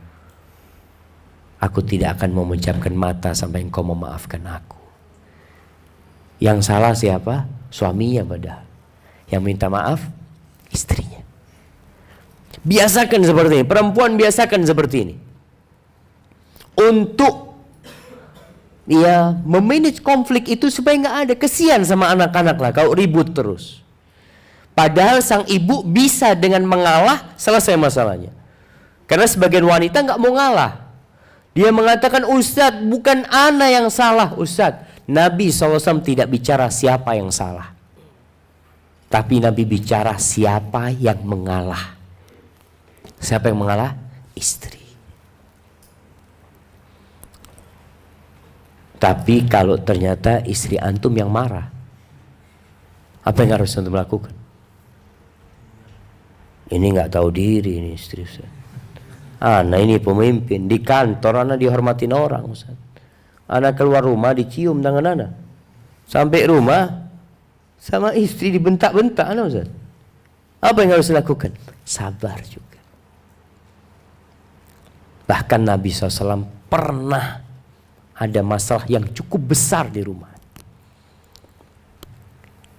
Aku tidak akan memejamkan mata sampai engkau memaafkan aku. Yang salah siapa? Suaminya padahal. Yang minta maaf istrinya. Biasakan seperti ini. Perempuan biasakan seperti ini. Untuk ya memanage konflik itu supaya nggak ada. Kesian sama anak-anak lah kalau ribut terus. Padahal sang ibu bisa dengan mengalah selesai masalahnya. Karena sebagian wanita nggak mau ngalah. Dia mengatakan, "Ustadz, bukan ana yang salah Ustadz." Nabi SAW tidak bicara siapa yang salah, tapi Nabi bicara siapa yang mengalah. Siapa yang mengalah? Istri. Tapi kalau ternyata istri antum yang marah, apa yang harus antum lakukan? Ini nggak tahu diri ini istri Ustaz. Anak ini pemimpin di kantor, anak dihormatin orang Ustaz. Anak keluar rumah dicium tangan anak. Sampai rumah sama istri dibentak-bentak anak Ustaz. Apa yang harus dilakukan? Sabar juga. Bahkan Nabi SAW pernah ada masalah yang cukup besar di rumah.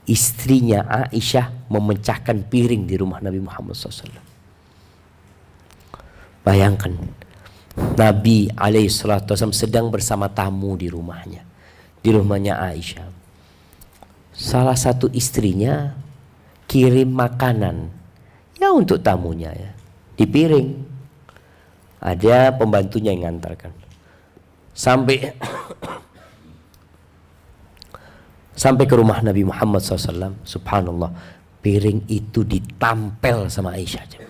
Istrinya Aisyah memecahkan piring di rumah Nabi Muhammad SAW. Bayangkan, Nabi SAW sedang bersama tamu di rumahnya, di rumahnya Aisyah. Salah satu istrinya kirim makanan, ya untuk tamunya ya. di piring. Ada pembantunya yang ngantarkan. Sampai ke rumah Nabi Muhammad SAW. Subhanallah, piring itu ditampel sama Aisyah.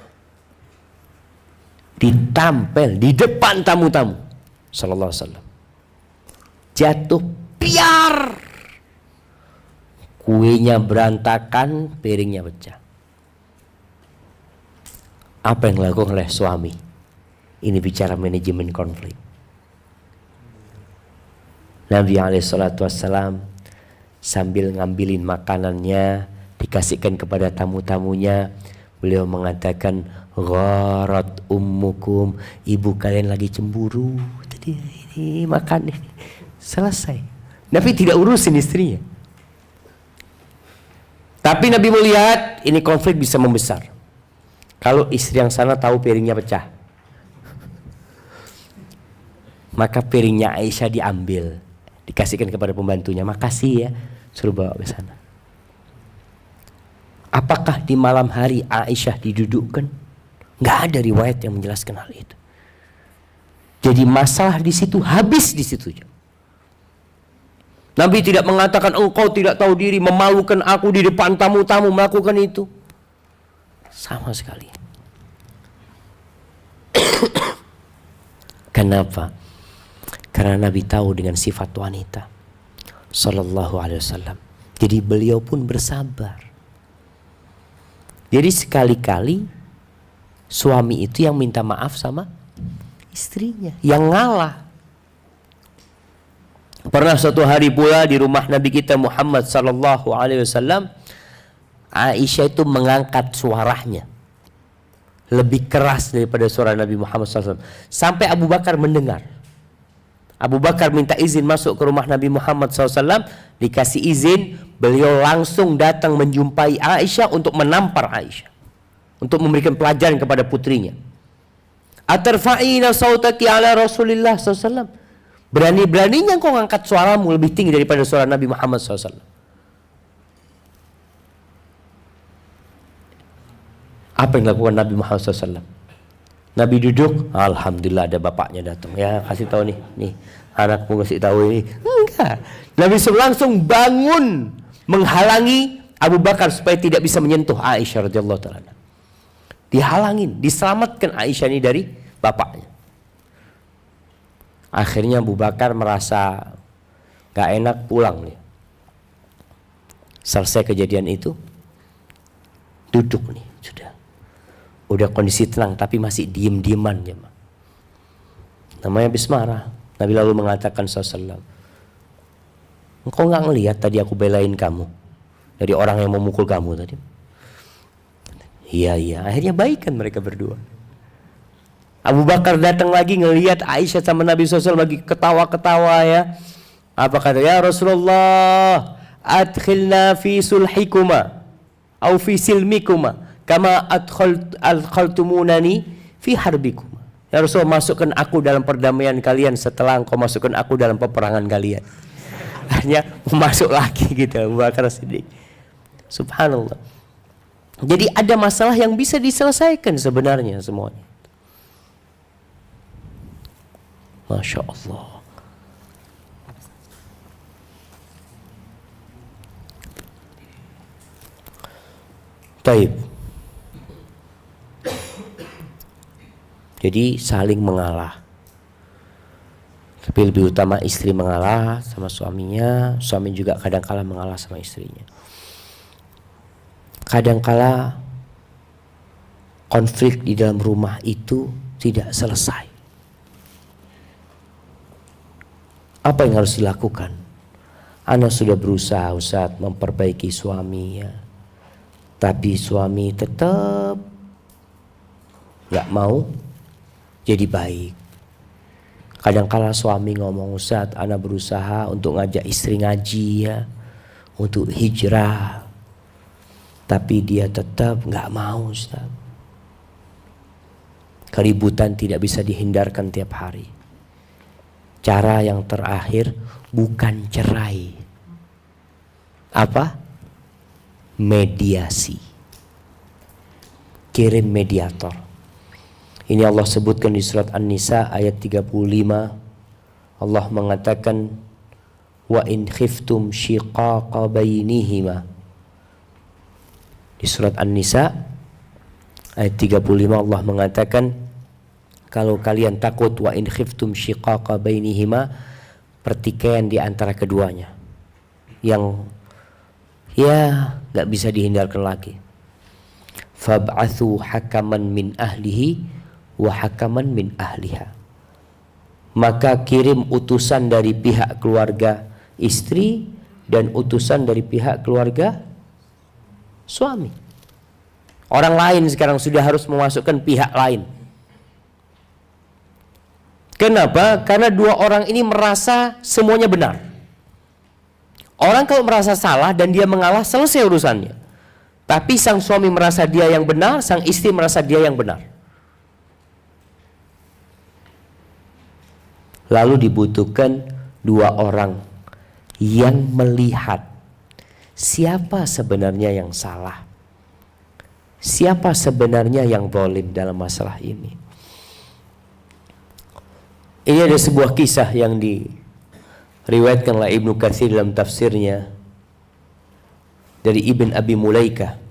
Ditampel di depan tamu-tamu sallallahu alaihi wasallam. Jatuh piar. Kuenya berantakan, piringnya pecah. Apa yang dilakukan oleh suami? Ini bicara manajemen konflik. Nabi SAW sambil ngambilin makanannya dikasihkan kepada tamu-tamunya, beliau mengatakan, gharat ummukum, ibu kalian lagi cemburu tadi, ini makan ini. Selesai. Nabi tidak urusin istrinya. Tapi Nabi melihat ini konflik bisa membesar kalau istri yang sana tahu piringnya pecah. Maka piringnya Aisyah diambil, dikasihkan kepada pembantunya. Makasih ya, suruh bawa ke sana. Apakah di malam hari Aisyah didudukkan? Nggak ada riwayat yang menjelaskan hal itu. Jadi masalah di situ habis di situ. Nabi tidak mengatakan engkau tidak tahu diri, memalukan aku di depan tamu-tamu melakukan itu. Sama sekali. Kenapa? Karena Nabi tahu dengan sifat wanita sallallahu alaihi wasallam. Jadi beliau pun bersabar. Jadi sekali-kali suami itu yang minta maaf sama istrinya, yang ngalah. Pernah suatu hari pula di rumah Nabi kita Muhammad sallallahu alaihi wasallam, Aisyah itu mengangkat suaranya lebih keras daripada suara Nabi Muhammad SAW. Sampai Abu Bakar mendengar. Abu Bakar minta izin masuk ke rumah Nabi Muhammad SAW, dikasih izin, beliau langsung datang menjumpai Aisyah untuk menampar Aisyah, untuk memberikan pelajaran kepada putrinya. Atarfa'ina sautaki ala Rasulillah SAW. Berani-beraninya kau ngangkat suaramu lebih tinggi daripada suara Nabi Muhammad SAW. Apa yang dilakukan Nabi Muhammad SAW? Nabi duduk, alhamdulillah ada bapaknya datang. Ya, kasih tahu nih anakmu kasih tahu ini. Enggak. Nabi SAW langsung bangun menghalangi Abu Bakar supaya tidak bisa menyentuh Aisyah radhiyallahu taala. Dihalangin, diselamatkan Aisyah ini dari bapaknya. Akhirnya Abu Bakar merasa gak enak, pulang nih. Selesai kejadian itu, duduk nih, udah kondisi tenang tapi masih diem-dieman ya. Namanya habis marah. Nabi lalu mengatakan SAW, engkau gak ngelihat tadi aku belain kamu dari orang yang memukul kamu tadi? Iya. Akhirnya baikan mereka berdua. Abu Bakar datang lagi ngelihat Aisyah sama Nabi SAW lagi ketawa-ketawa ya. Apa kata? Ya Rasulullah, adkhilna fi sulhikuma au fi silmikuma kama adkhaltumunani fi harbikum. Ya Rasul, masukkan aku dalam perdamaian kalian setelah engkau masukkan aku dalam peperangan kalian. Akhirnya masuk lagi gitu Abu Bakar Siddiq. Subhanallah. Jadi ada masalah yang bisa diselesaikan sebenarnya semuanya. Masya Allah. Taib. Jadi saling mengalah. Tapi lebih utama istri mengalah sama suaminya, suami juga kadang-kala mengalah sama istrinya. Kadang-kala konflik di dalam rumah itu tidak selesai. Apa yang harus dilakukan? Ana sudah berusaha Ustaz memperbaiki suami ya. Tapi suami tetap gak mau jadi baik. Kadang-kala suami ngomong, Ustaz, ana berusaha untuk ngajak istri ngaji ya, untuk hijrah, tapi dia tetap gak mau Ustaz. Keributan tidak bisa dihindarkan tiap hari. Cara yang terakhir bukan cerai. Apa? Mediasi. Kirim mediator. Ini Allah sebutkan di surat An-Nisa ayat 35. Allah mengatakan wa in khiftum shiqaqa bainihima. Di surat An-Nisa ayat 35 Allah mengatakan kalau kalian takut wa in khiftum shiqaqa bainihima, pertikaian di antara keduanya yang ya gak bisa dihindarkan lagi, fab'athu hakaman min ahlihi wa hakaman min ahliha, maka kirim utusan dari pihak keluarga istri dan utusan dari pihak keluarga suami. Orang lain sekarang sudah harus memasukkan pihak lain. Kenapa? Karena dua orang ini merasa semuanya benar. Orang kalau merasa salah dan dia mengalah, selesai urusannya. Tapi sang suami merasa dia yang benar, sang istri merasa dia yang benar. Lalu dibutuhkan dua orang yang melihat siapa sebenarnya yang salah, siapa sebenarnya yang zalim dalam masalah ini. Ini ada sebuah kisah yang diriwayatkan oleh Ibnu Katsir dalam tafsirnya dari Ibn Abi Mulaikah,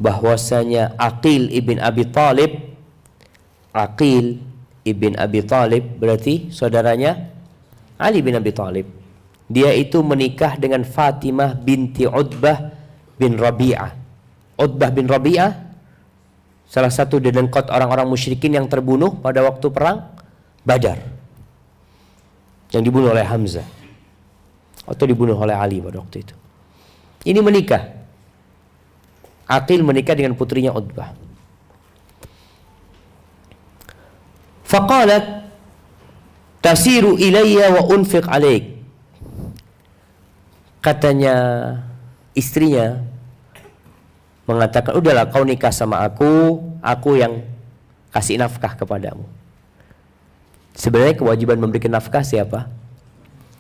bahwasanya Aqil ibn Abi Talib, Aqil ibn Abi Talib berarti saudaranya Ali bin Abi Talib, dia itu menikah dengan Fatimah binti Utbah bin Rabi'ah. Utbah bin Rabi'ah salah satu dedengkot orang-orang musyrikin yang terbunuh pada waktu perang Badar, yang dibunuh oleh Hamzah atau dibunuh oleh Ali pada waktu itu. Ini menikah, Aqil menikah dengan putrinya Utbah. Faqalat tasiru ilayya wa unfiq alaik. Katanya istrinya mengatakan, udahlah kau nikah sama aku yang kasih nafkah kepadamu. Sebenarnya kewajiban memberikan nafkah siapa?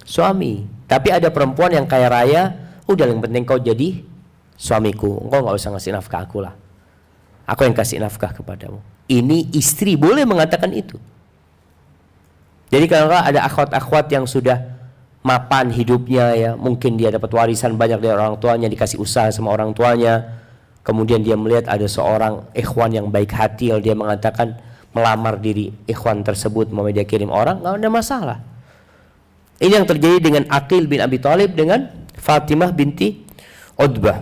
Suami. Tapi ada perempuan yang kaya raya, udah yang penting kau jadi suamiku, engkau gak usah ngasih nafkah aku lah, aku yang kasih nafkah kepadamu. Ini istri boleh mengatakan itu. Jadi kalau ada akhwat-akhwat yang sudah mapan hidupnya ya, mungkin dia dapat warisan banyak dari orang tuanya, dikasih usaha sama orang tuanya, kemudian dia melihat ada seorang ikhwan yang baik hati, dia mengatakan melamar diri ikhwan tersebut, mau dia kirim orang, nggak ada masalah. Ini yang terjadi dengan Aqil bin Abi Talib dengan Fatimah binti Utbah.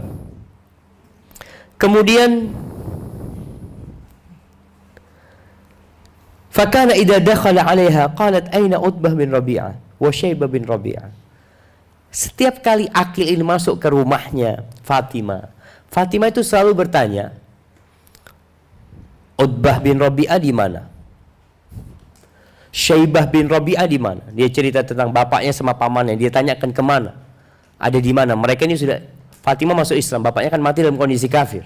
Kemudian fakana idza dakhala 'alaiha qalat aina Utbah bin Rabi'ah wa Syaibah bin Rabi'ah. Setiap kali Aqil ini masuk ke rumahnya Fatimah, Fatimah itu selalu bertanya, Utbah bin Rabi'ah di mana? Syaibah bin Rabi'ah di mana? Dia cerita tentang bapaknya sama pamannya, dia tanyakan kemana, ada di mana. Mereka ini sudah, Fatimah masuk Islam, bapaknya kan mati dalam kondisi kafir.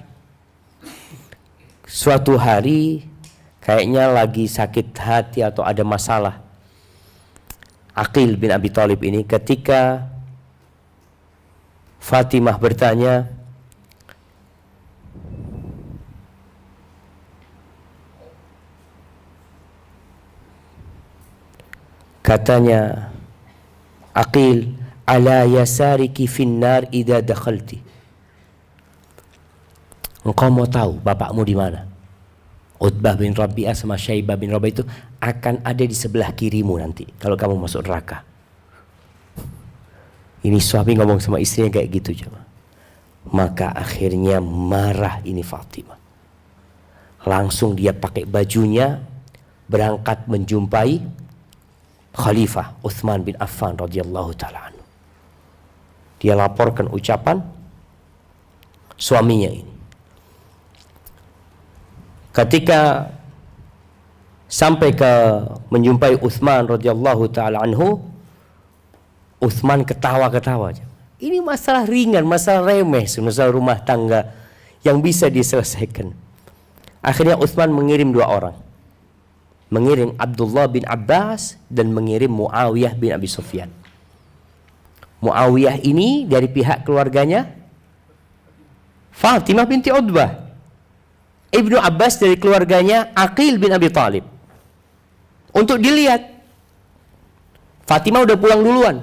Suatu hari kayaknya lagi sakit hati atau ada masalah Aqil bin Abi Talib ini, ketika Fatimah bertanya, katanya Aqil, ala yasariki finnar idza dakhalti. Engkau mau tahu bapakmu di mana? Utbah bin Rabi'ah sama Syaibah bin Rabi'ah itu akan ada di sebelah kirimu nanti kalau kamu masuk neraka. Ini suami ngomong sama istrinya kayak gitu coba. Maka akhirnya marah ini Fatimah. Langsung dia pakai bajunya berangkat menjumpai Khalifah Utsman bin Affan radhiyallahu taala anhu. Dia laporkan ucapan suaminya ini. Ketika sampai ke menjumpai Utsman radhiyallahu taala anhu, Utsman ketawa-ketawa. Ini masalah ringan, masalah remeh, masalah rumah tangga yang bisa diselesaikan. Akhirnya Utsman mengirim dua orang. Mengirim Abdullah bin Abbas dan mengirim Muawiyah bin Abi Sufyan. Muawiyah ini dari pihak keluarganya Fatimah binti Utbah. Ibnu Abbas dari keluarganya Aqil bin Abi Thalib untuk dilihat. Fatimah udah pulang duluan.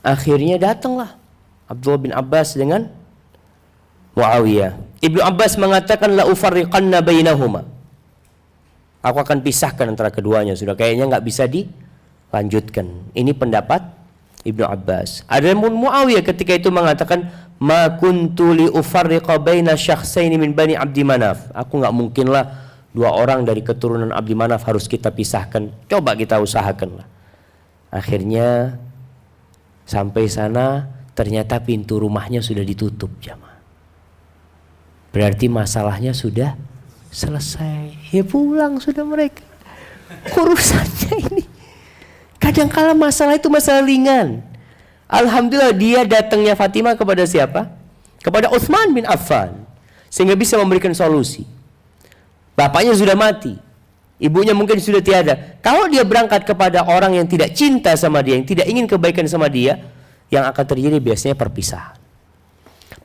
Akhirnya datanglah Abdullah bin Abbas dengan Muawiyah. Ibnu Abbas mengatakan la ufarriqanna bainahuma. Aku akan pisahkan antara keduanya, sudah kayaknya nggak bisa dilanjutkan. Ini pendapat Ibnu Abbas. Ada Muawiyah ketika itu mengatakan ma kuntu li ufarriqa baina syakhsaini min bani Abdi Manaf. Aku nggak mungkinlah dua orang dari keturunan Abdi Manaf harus kita pisahkan. Coba kita usahakanlah. Akhirnya sampai sana ternyata pintu rumahnya sudah ditutup, jamaah. Berarti masalahnya sudah selesai. Ya pulang sudah mereka. Urusannya ini. Kadangkala masalah itu masalah ringan. Alhamdulillah dia datangnya Fatimah kepada siapa? Kepada Utsman bin Affan. Sehingga bisa memberikan solusi. Bapaknya sudah mati. Ibunya mungkin sudah tiada. Kalau dia berangkat kepada orang yang tidak cinta sama dia, yang tidak ingin kebaikan sama dia, yang akan terjadi biasanya perpisahan.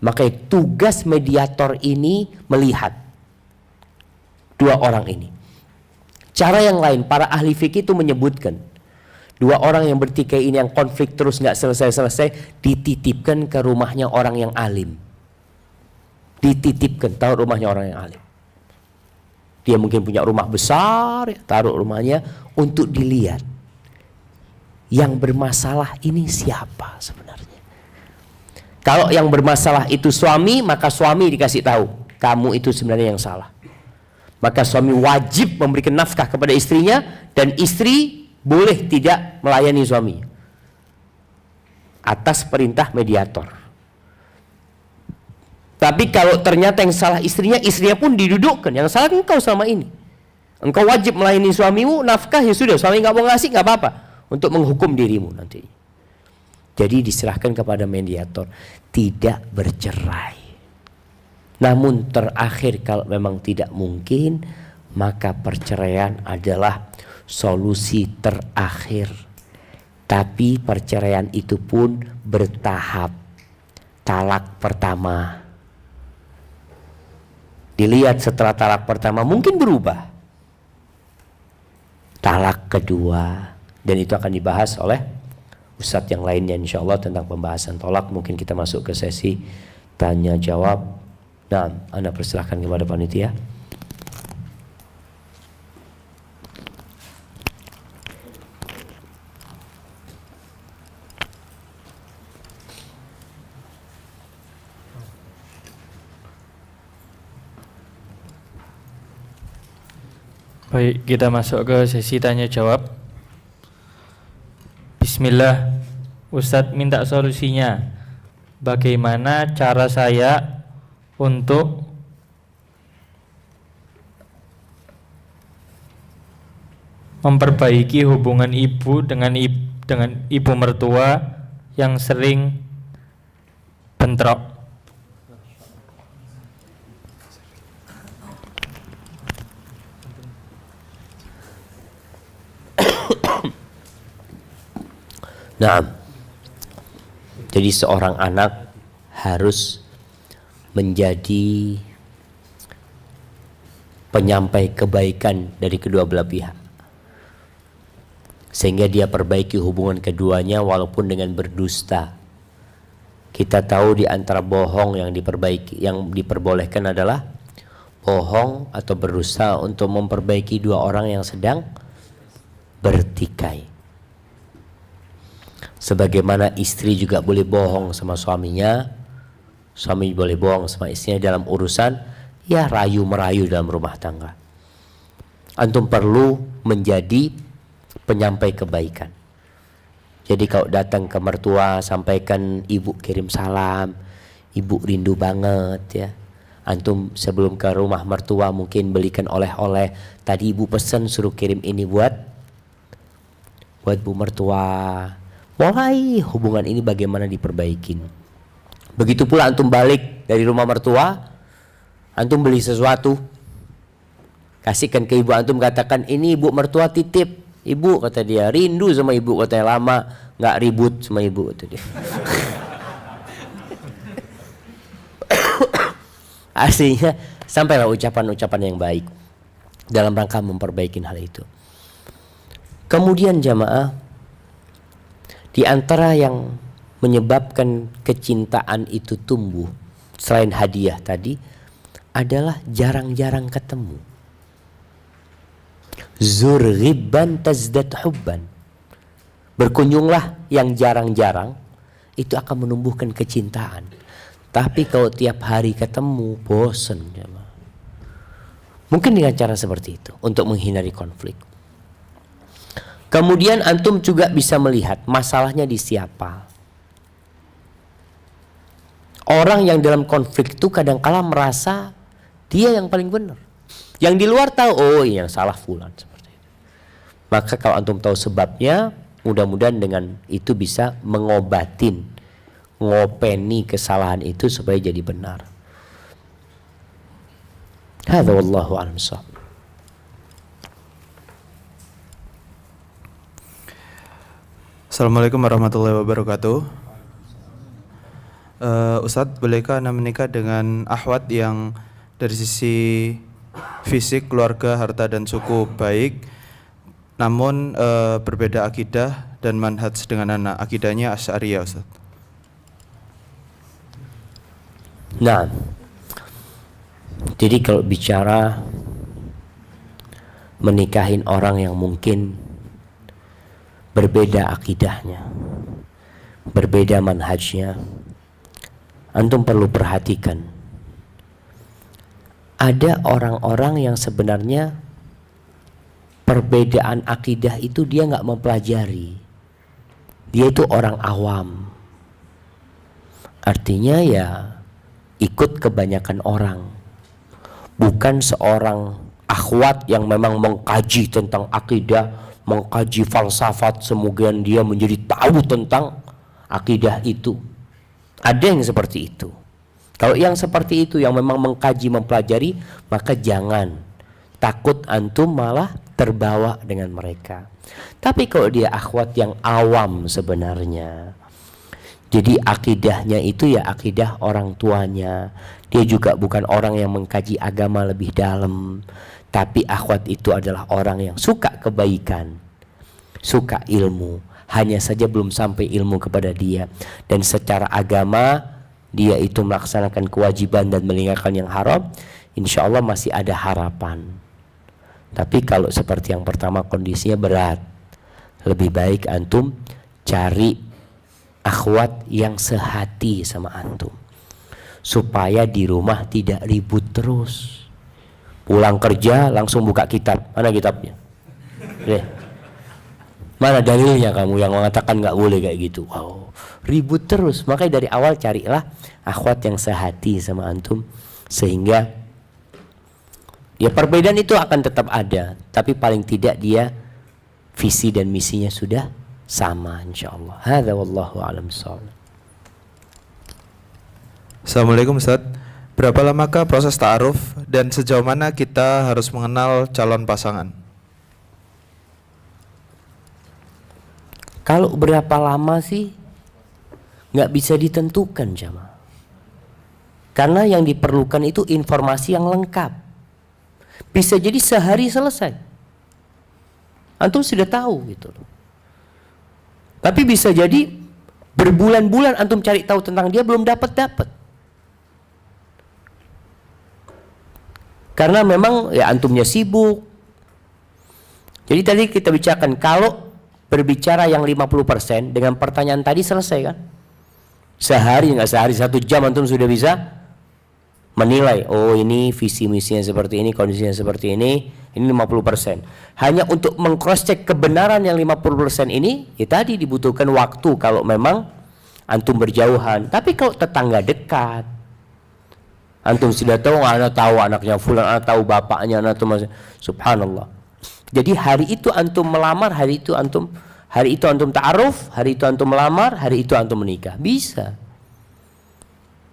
Maka tugas mediator ini melihat dua orang ini. Cara yang lain, para ahli fikih itu menyebutkan dua orang yang bertikai ini yang konflik terus nggak selesai-selesai, dititipkan ke rumahnya orang yang alim. Dititipkan, tahu rumahnya orang yang alim. Dia mungkin punya rumah besar, taruh rumahnya untuk dilihat. Yang bermasalah ini siapa sebenarnya? Kalau yang bermasalah itu suami, maka suami dikasih tahu, kamu itu sebenarnya yang salah. Maka suami wajib memberikan nafkah kepada istrinya, dan istri boleh tidak melayani suami atas perintah mediator. Tapi kalau ternyata yang salah istrinya pun didudukkan, yang salah engkau selama ini. Engkau wajib melayani suamimu, nafkah ya sudah, suami nggak mau ngasih nggak apa-apa, untuk menghukum dirimu nanti. Jadi diserahkan kepada mediator, tidak bercerai. Namun terakhir kalau memang tidak mungkin, maka perceraian adalah solusi terakhir. Tapi perceraian itu pun bertahap. Talak pertama, dilihat setelah talak pertama mungkin berubah. Talak kedua, dan itu akan dibahas oleh Ustadz yang lainnya insyaallah tentang pembahasan tolak. Mungkin kita masuk ke sesi tanya jawab. Nah, Anda persilahkan kepada panitia. Baik, kita masuk ke sesi tanya jawab. Bismillah, Ustadz minta solusinya. Bagaimana cara saya untuk memperbaiki hubungan ibu dengan ibu mertua yang sering bentrok? Nah, jadi seorang anak harus menjadi penyampai kebaikan dari kedua belah pihak, sehingga dia perbaiki hubungan keduanya walaupun dengan berdusta. Kita tahu di antara bohong yang diperbolehkan adalah bohong atau berdusta untuk memperbaiki dua orang yang sedang bertikai. Sebagaimana istri juga boleh bohong sama suaminya, suami boleh bohong sama istrinya dalam urusan ya rayu merayu dalam rumah tangga. Antum perlu menjadi penyampai kebaikan. Jadi kalau datang ke mertua, sampaikan ibu kirim salam, ibu rindu banget ya. Antum sebelum ke rumah mertua mungkin belikan oleh-oleh. Tadi ibu pesan suruh kirim ini buat bu mertua. Mulai hubungan ini bagaimana diperbaikin. Begitu pula antum balik dari rumah mertua, antum beli sesuatu, kasihkan ke ibu antum, katakan ini ibu mertua titip. Ibu, kata dia, rindu sama ibu, katanya lama nggak ribut sama ibu, kata dia. Aslinya sampailah ucapan-ucapan yang baik dalam rangka memperbaiki hal itu. Kemudian jamaah, di antara yang menyebabkan kecintaan itu tumbuh selain hadiah tadi adalah jarang-jarang ketemu. Zur ghibban tazdad hubban. Berkunjunglah yang jarang-jarang, itu akan menumbuhkan kecintaan. Tapi kalau tiap hari ketemu, bosen. Mungkin dengan cara seperti itu untuk menghindari konflik. Kemudian antum juga bisa melihat masalahnya di siapa. Orang yang dalam konflik itu kadang-kala merasa dia yang paling benar. Yang di luar tahu, oh yang salah fulan, seperti itu. Maka kalau antum tahu sebabnya, mudah-mudahan dengan itu bisa ngopeni kesalahan itu supaya jadi benar. Hadza wallahu a'lam bissawab. Assalamualaikum warahmatullahi wabarakatuh. Ustadz, bolehkah Anda menikah dengan akhwat yang dari sisi fisik, keluarga, harta dan suku baik, namun berbeda akidah dan manhaj dengan anak? Akidahnya Asy'ariyah, Ustadz. Nah, jadi kalau bicara menikahin orang yang mungkin berbeda akidahnya, berbeda manhajnya, antum perlu perhatikan. Ada orang-orang yang sebenarnya perbedaan akidah itu dia nggak mempelajari. Dia itu orang awam. Artinya ya ikut kebanyakan orang. Bukan seorang akhwat yang memang mengkaji tentang akidah, mengkaji falsafat, semoga dia menjadi tahu tentang akidah itu. Ada yang seperti itu. Kalau yang seperti itu yang memang mengkaji, mempelajari, maka jangan takut antum malah terbawa dengan mereka. Tapi kalau dia akhwat yang awam sebenarnya, jadi akidahnya itu ya akidah orang tuanya, dia juga bukan orang yang mengkaji agama lebih dalam, tapi akhwat itu adalah orang yang suka kebaikan, suka ilmu, hanya saja belum sampai ilmu kepada dia, dan secara agama dia itu melaksanakan kewajiban dan meninggalkan yang haram, insya Allah masih ada harapan. Tapi kalau seperti yang pertama kondisinya berat, lebih baik antum cari akhwat yang sehati sama antum, supaya di rumah tidak ribut terus. Pulang kerja langsung buka kitab, mana kitabnya? Mana dalilnya kamu yang mengatakan nggak boleh kayak gitu? Wow, ribut terus. Makanya dari awal carilah akhwat yang sehati sama antum, sehingga ya perbedaan itu akan tetap ada, tapi paling tidak dia visi dan misinya sudah sama, insyaallah. Hadza wallahu a'lam bissawab. Assalamualaikum, Ustadz. Berapa lamakah proses ta'aruf dan sejauh mana kita harus mengenal calon pasangan? Kalau berapa lama sih nggak bisa ditentukan, jamaah. Karena yang diperlukan itu informasi yang lengkap. Bisa jadi sehari selesai, antum sudah tahu gitu loh. Tapi bisa jadi berbulan-bulan antum cari tahu tentang dia belum dapat. Karena memang ya antumnya sibuk. Jadi tadi kita bicarakan kalau berbicara yang 50% dengan pertanyaan tadi selesai kan? Sehari, nggak sehari, 1 jam antum sudah bisa menilai, oh ini visi misinya seperti ini, kondisinya seperti ini 50%. Hanya untuk meng-cross check kebenaran yang 50% ini, ya tadi dibutuhkan waktu kalau memang antum berjauhan. Tapi kalau tetangga dekat, antum sudah tahu, anak tahu anaknya fulan, anak tahu bapaknya, anak tahu, subhanallah. Jadi hari itu antum melamar, hari itu antum ta'aruf, hari itu antum melamar, hari itu antum menikah. Bisa.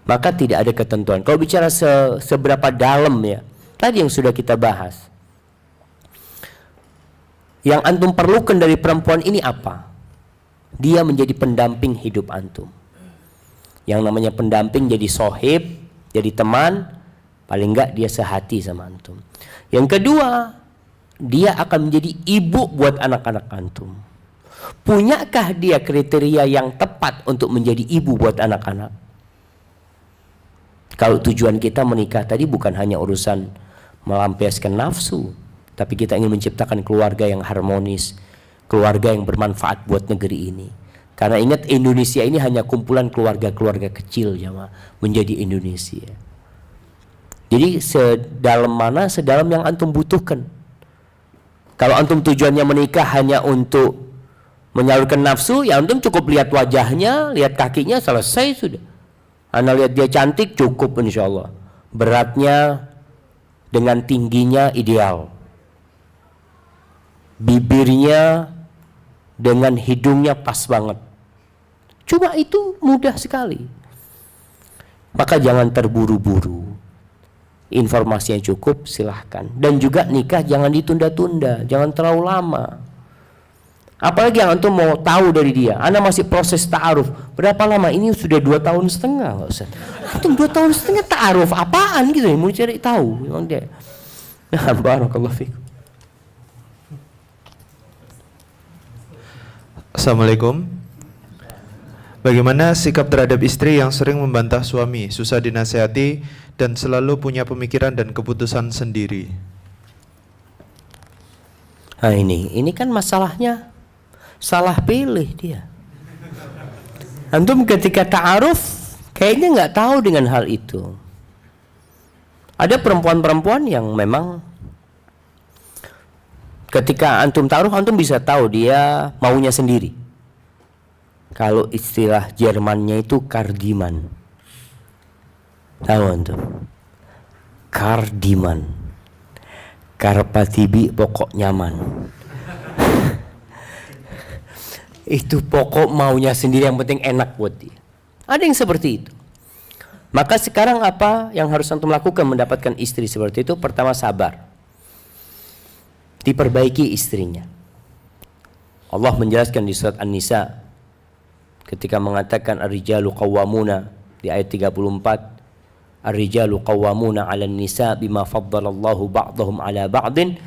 Maka tidak ada ketentuan. Kalau bicara seberapa dalam ya, tadi yang sudah kita bahas. Yang antum perlukan dari perempuan ini apa? Dia menjadi pendamping hidup antum. Yang namanya pendamping jadi sohib, jadi teman, Paling enggak dia sehati sama antum. Yang kedua, dia akan menjadi ibu buat anak-anak antum. Punyakah dia kriteria yang tepat untuk menjadi ibu buat anak-anak? Kalau tujuan kita menikah tadi bukan hanya urusan melampiaskan nafsu, tapi kita ingin menciptakan keluarga yang harmonis, keluarga yang bermanfaat buat negeri ini. Karena ingat, Indonesia ini hanya kumpulan keluarga-keluarga kecil jamaah menjadi Indonesia. Jadi sedalam mana, sedalam yang antum butuhkan. Kalau antum tujuannya menikah hanya untuk menyalurkan nafsu, ya antum cukup lihat wajahnya, lihat kakinya, selesai sudah. Anda lihat dia cantik, cukup insya Allah. Beratnya dengan tingginya ideal. Bibirnya dengan hidungnya pas banget. Cuma itu mudah sekali. Maka jangan terburu-buru. Informasi yang cukup silahkan. Dan juga nikah jangan ditunda-tunda, jangan terlalu lama. Apalagi yang antum mau tahu dari dia, Anda masih proses ta'aruf. Berapa lama? Ini sudah 2 tahun setengah, Ustaz. Antum 2 tahun setengah ta'aruf apaan gitu ya? Mau cari tahu memang dia. Nah, barakallahu fikum. Assalamualaikum. Bagaimana sikap terhadap istri yang sering membantah suami, susah dinasehati, dan selalu punya pemikiran dan keputusan sendiri? Nah ini kan masalahnya salah pilih dia. Antum ketika ta'aruf kayaknya nggak tahu dengan hal itu. Ada perempuan-perempuan yang memang ketika antum ta'aruf, antum bisa tahu dia maunya sendiri. Kalau istilah Jermannya itu kardiman. Tahu antum? Kardiman. Karpatibi pokok nyaman. Itu pokok maunya sendiri, yang penting enak buat dia. Ada yang seperti itu. Maka sekarang apa yang harus antum lakukan mendapatkan istri seperti itu? Pertama, sabar. Diperbaiki istrinya. Allah menjelaskan di surat An-Nisa ketika mengatakan ar-rijalu qawwamuna di ayat 34, ar-rijalu qawwamuna 'alan nisa bima faddalallahu ba'dahum 'ala ba'din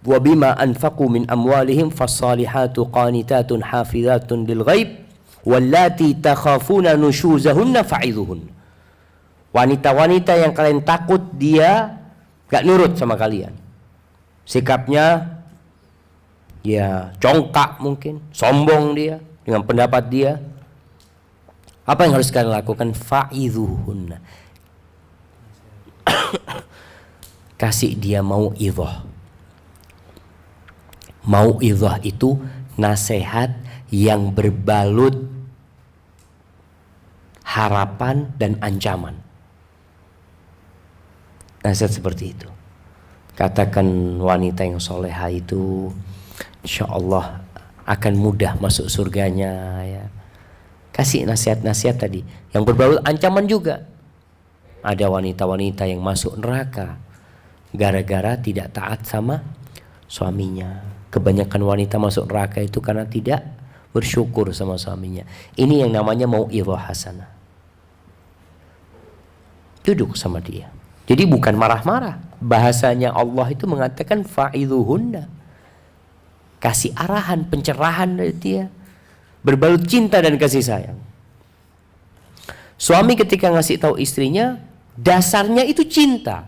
wa bima anfaqu min amwalihim fassalihatu qanitatun hafizatun lil ghaib wallati takhafuna nushuzahunna fa'idhuhun. Wanita-wanita yang kalian takut dia gak nurut sama kalian, sikapnya ya congkak, mungkin sombong dia dengan pendapat dia, apa yang harus kalian lakukan? Fa'idhuhunna. Kasih dia mau'idhah. Mau'idhah itu nasihat yang berbalut harapan dan ancaman. Nasihat seperti itu. Katakan wanita yang soleha itu insya Allah akan mudah masuk surganya ya. Kasih nasihat-nasihat tadi yang berbalut ancaman juga. Ada wanita-wanita yang masuk neraka gara-gara tidak taat sama suaminya. Kebanyakan wanita masuk neraka itu karena tidak bersyukur sama suaminya. Ini yang namanya mau'idhah hasanah. Duduk sama dia. Jadi bukan marah-marah. Bahasanya Allah itu mengatakan fa'idhuhunna. Kasih arahan, pencerahan dari dia. Berbalut cinta dan kasih sayang. Suami ketika ngasih tahu istrinya, dasarnya itu cinta.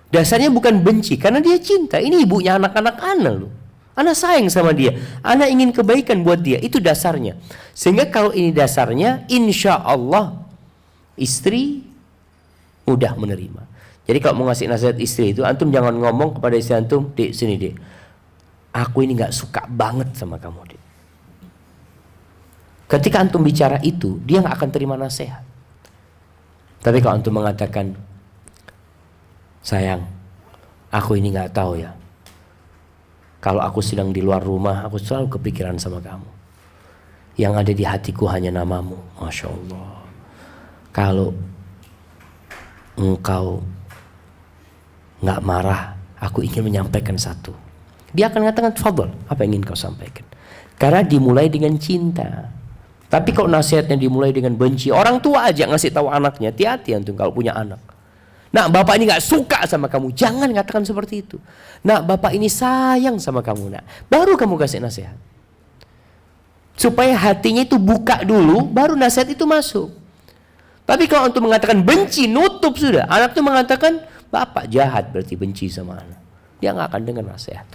Dasarnya bukan benci, karena dia cinta. Ini ibunya anak-anak ana loh. Ana sayang sama dia. Ana ingin kebaikan buat dia. Itu dasarnya. Sehingga kalau ini dasarnya, insya Allah istri mudah menerima. Jadi kalau mau ngasih nasihat istri itu, antum jangan ngomong kepada istri antum, "Dek, sini dek, aku ini gak suka banget sama kamu, dek." Ketika antum bicara itu, dia gak akan terima nasihat. Tapi kalau antum mengatakan, "Sayang, aku ini gak tahu ya, kalau aku sedang di luar rumah, aku selalu kepikiran sama kamu. Yang ada di hatiku hanya namamu." Masya Allah. Kalau engkau gak marah, aku ingin menyampaikan satu. Dia akan mengatakan, "Fadhal, apa yang ingin kau sampaikan?" Karena dimulai dengan cinta. Tapi kalau nasihatnya dimulai dengan benci, orang tua aja ngasih tahu anaknya, hati-hati antum kalau punya anak. Nah, bapak ini nggak suka sama kamu, jangan katakan seperti itu. Nah, bapak ini sayang sama kamu, nah, baru kamu kasih nasihat. Supaya hatinya itu buka dulu, baru nasihat itu masuk. Tapi kalau antum mengatakan benci, nutup sudah. Anak itu mengatakan bapak jahat, berarti benci sama anak. Dia nggak akan dengar nasihat.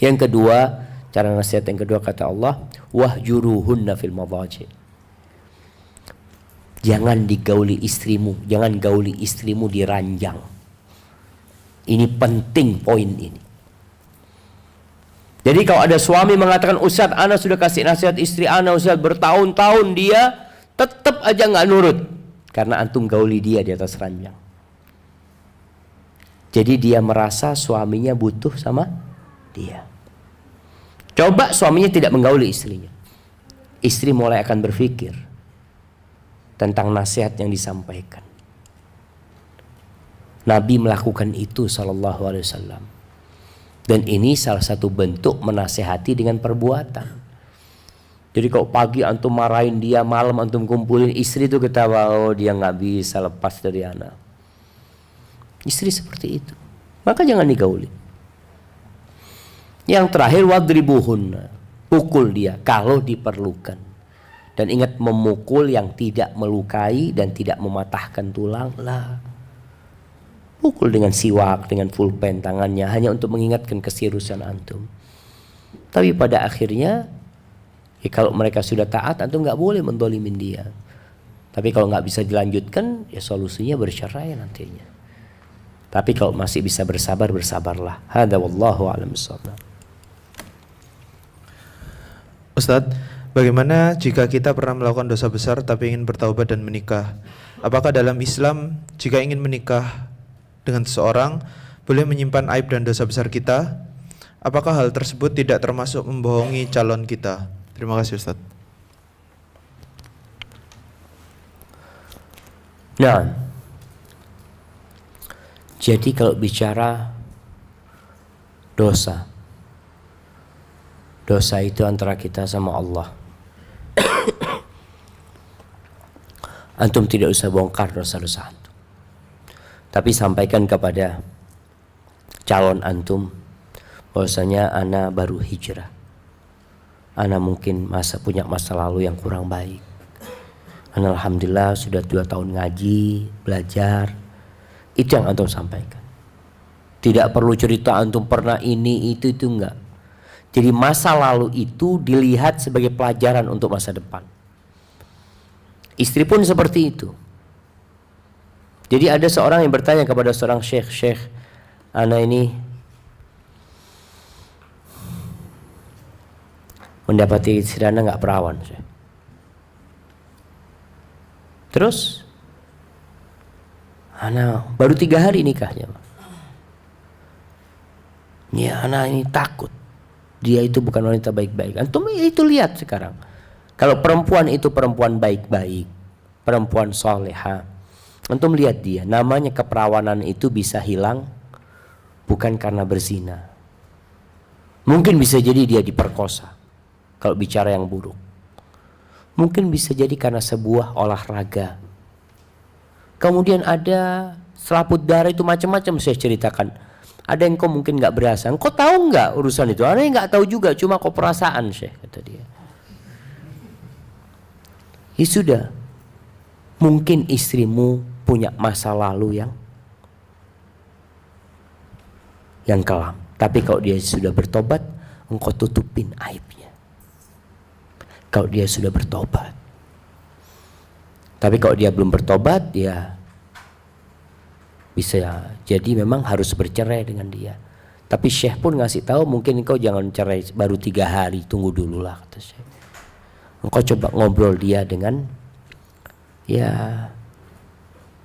Yang kedua, cara nasihat yang kedua kata Allah, wahjuruhunna fil madhaji. Jangan digauli istrimu, jangan gauli istrimu di ranjang. Ini penting poin ini. Jadi kalau ada suami mengatakan, Ustaz, ana sudah kasih nasihat istri ana, Ustaz, bertahun-tahun dia tetap aja nggak nurut, karena antum gauli dia di atas ranjang. Jadi dia merasa suaminya butuh sama dia. Coba suaminya tidak menggauli istrinya, istri mulai akan berpikir tentang nasihat yang disampaikan. Nabi melakukan itu sallallahu alaihi wasallam. Dan ini salah satu bentuk menasehati dengan perbuatan. Jadi kalau pagi antum marahin dia, malam antum kumpulin, istri itu ketawa, oh dia nggak bisa lepas dari anak. Istri seperti itu, maka jangan digauli. Yang terakhir, wadribuhunna, pukul dia kalau diperlukan. Dan ingat, memukul yang tidak melukai dan tidak mematahkan tulang lah. Pukul dengan siwak, dengan pulpen tangannya, hanya untuk mengingatkan keseriusan antum. Tapi pada akhirnya, ya kalau mereka sudah taat, antum nggak boleh mendolimin dia. Tapi kalau nggak bisa dilanjutkan, ya solusinya bercerai nantinya. Tapi kalau masih bisa bersabar, bersabarlah. Hada wallahu a'lam bishawab. Ustadz, bagaimana jika kita pernah melakukan dosa besar tapi ingin bertaubat dan menikah? Apakah dalam Islam jika ingin menikah dengan seseorang boleh menyimpan aib dan dosa besar kita? Apakah hal tersebut tidak termasuk membohongi calon kita? Terima kasih Ustadz. Nah, jadi kalau bicara dosa, dosa itu antara kita sama Allah. Antum tidak usah bongkar dosa-dosa antum, tapi sampaikan kepada calon antum bahwasanya ana baru hijrah, ana mungkin punya masa lalu yang kurang baik. Ana alhamdulillah sudah 2 tahun ngaji, belajar. Itu yang antum sampaikan. Tidak perlu cerita antum pernah ini itu enggak. Jadi masa lalu itu dilihat sebagai pelajaran untuk masa depan. Istri pun seperti itu. Jadi ada seorang yang bertanya kepada seorang syekh, ana ini mendapati istri ana nggak perawan. Terus, ana baru 3 hari nikahnya. Ya, ana ini takut. Dia itu bukan wanita baik-baik. Antum itu lihat sekarang. Kalau perempuan itu perempuan baik-baik, perempuan soleha, antum lihat dia, namanya keperawanan itu bisa hilang bukan karena berzina. Mungkin bisa jadi dia diperkosa, kalau bicara yang buruk. Mungkin bisa jadi karena sebuah olahraga. Kemudian ada selaput darah itu macam-macam saya ceritakan. Ada yang kau mungkin nggak berasa. Engkau tahu nggak urusan itu? Ada yang nggak tahu juga, cuma kau perasaan, Syekh, kata dia. Ya sudah, mungkin istrimu punya masa lalu yang kelam. Tapi kalau dia sudah bertobat, engkau tutupin aibnya. Kalau dia sudah bertobat. Tapi kalau dia belum bertobat, ya bisa jadi memang harus bercerai dengan dia. Tapi Syekh pun ngasih tahu, mungkin engkau jangan cerai baru 3 hari, tunggu dulu lah, kata Syekh. Engkau coba ngobrol dia dengan, ya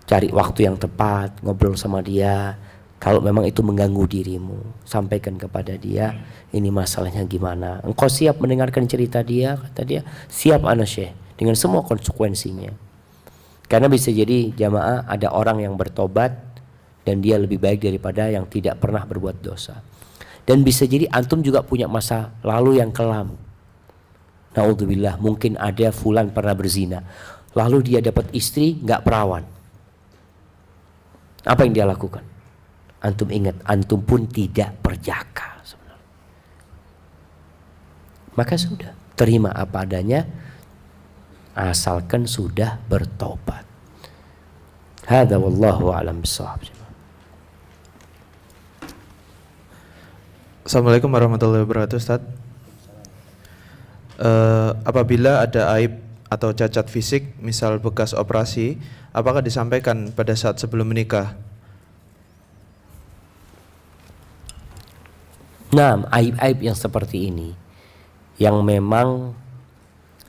cari waktu yang tepat, ngobrol sama dia. Kalau memang itu mengganggu dirimu, sampaikan kepada dia, ini masalahnya gimana. Engkau siap mendengarkan cerita dia, kata dia, siap ana Syekh, dengan semua konsekuensinya. Karena bisa jadi jamaah ada orang yang bertobat dan dia lebih baik daripada yang tidak pernah berbuat dosa. Dan bisa jadi antum juga punya masa lalu yang kelam. Naudzubillah, mungkin ada fulan pernah berzina, lalu dia dapat istri nggak perawan. Apa yang dia lakukan? Antum ingat, antum pun tidak perjaka sebenarnya. Maka sudah, terima apa adanya, asalkan sudah bertobat. Hadza wallahu a'lam bishawab. Assalamualaikum warahmatullahi wabarakatuh, Ustaz. Apabila ada aib atau cacat fisik, misal bekas operasi, apakah disampaikan pada saat sebelum menikah? Nah, aib-aib yang seperti ini yang memang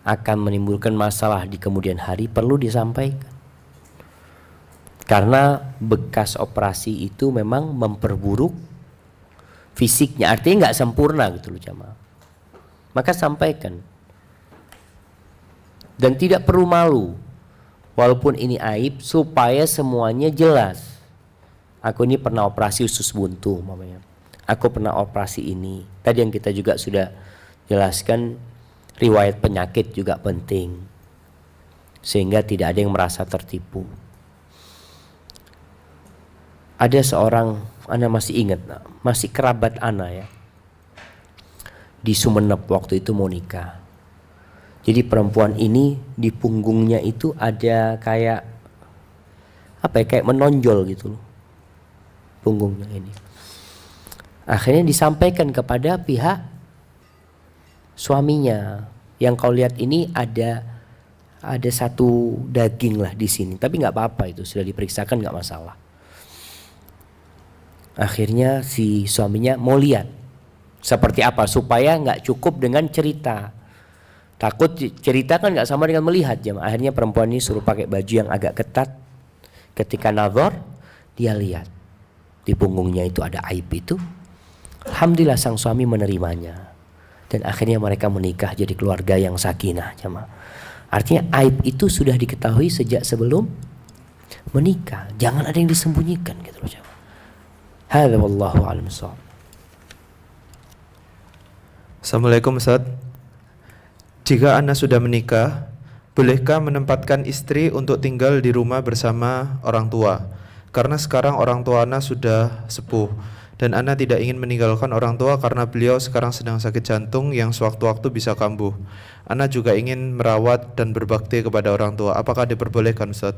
akan menimbulkan masalah di kemudian hari perlu disampaikan. Karena bekas operasi itu memang memperburuk fisiknya, artinya nggak sempurna gitu loh jamaah. Maka sampaikan. Dan tidak perlu malu, walaupun ini aib, supaya semuanya jelas. Aku ini pernah operasi usus buntu, mamanya. Aku pernah operasi ini. Tadi yang kita juga sudah jelaskan, riwayat penyakit juga penting, sehingga tidak ada yang merasa tertipu. Ada seorang, ana masih ingat, masih kerabat ana ya, di Sumeneb waktu itu mau nikah. Jadi perempuan ini di punggungnya itu ada kayak apa ya, kayak menonjol gitu loh punggungnya ini. Akhirnya disampaikan kepada pihak suaminya, yang kau lihat ini ada satu daging lah di sini, tapi nggak apa-apa, itu sudah diperiksakan nggak masalah. Akhirnya si suaminya mau lihat seperti apa, supaya nggak cukup dengan cerita. Takut cerita kan nggak sama dengan melihat jemaah. Akhirnya perempuan ini suruh pakai baju yang agak ketat. Ketika nazar, dia lihat di punggungnya itu ada aib itu. Alhamdulillah sang suami menerimanya, dan akhirnya mereka menikah jadi keluarga yang sakinah jemaah. Artinya aib itu sudah diketahui sejak sebelum menikah. Jangan ada yang disembunyikan gitu loh jemaah. Hadza wallahu a'lam bishawab. Assalamualaikum, Ustaz. Jika Anda sudah menikah, bolehkah menempatkan istri untuk tinggal di rumah bersama orang tua? Karena sekarang orang tua Anda sudah sepuh, dan Anda tidak ingin meninggalkan orang tua karena beliau sekarang sedang sakit jantung yang sewaktu-waktu bisa kambuh. Anda juga ingin merawat dan berbakti kepada orang tua. Apakah diperbolehkan, Ustaz?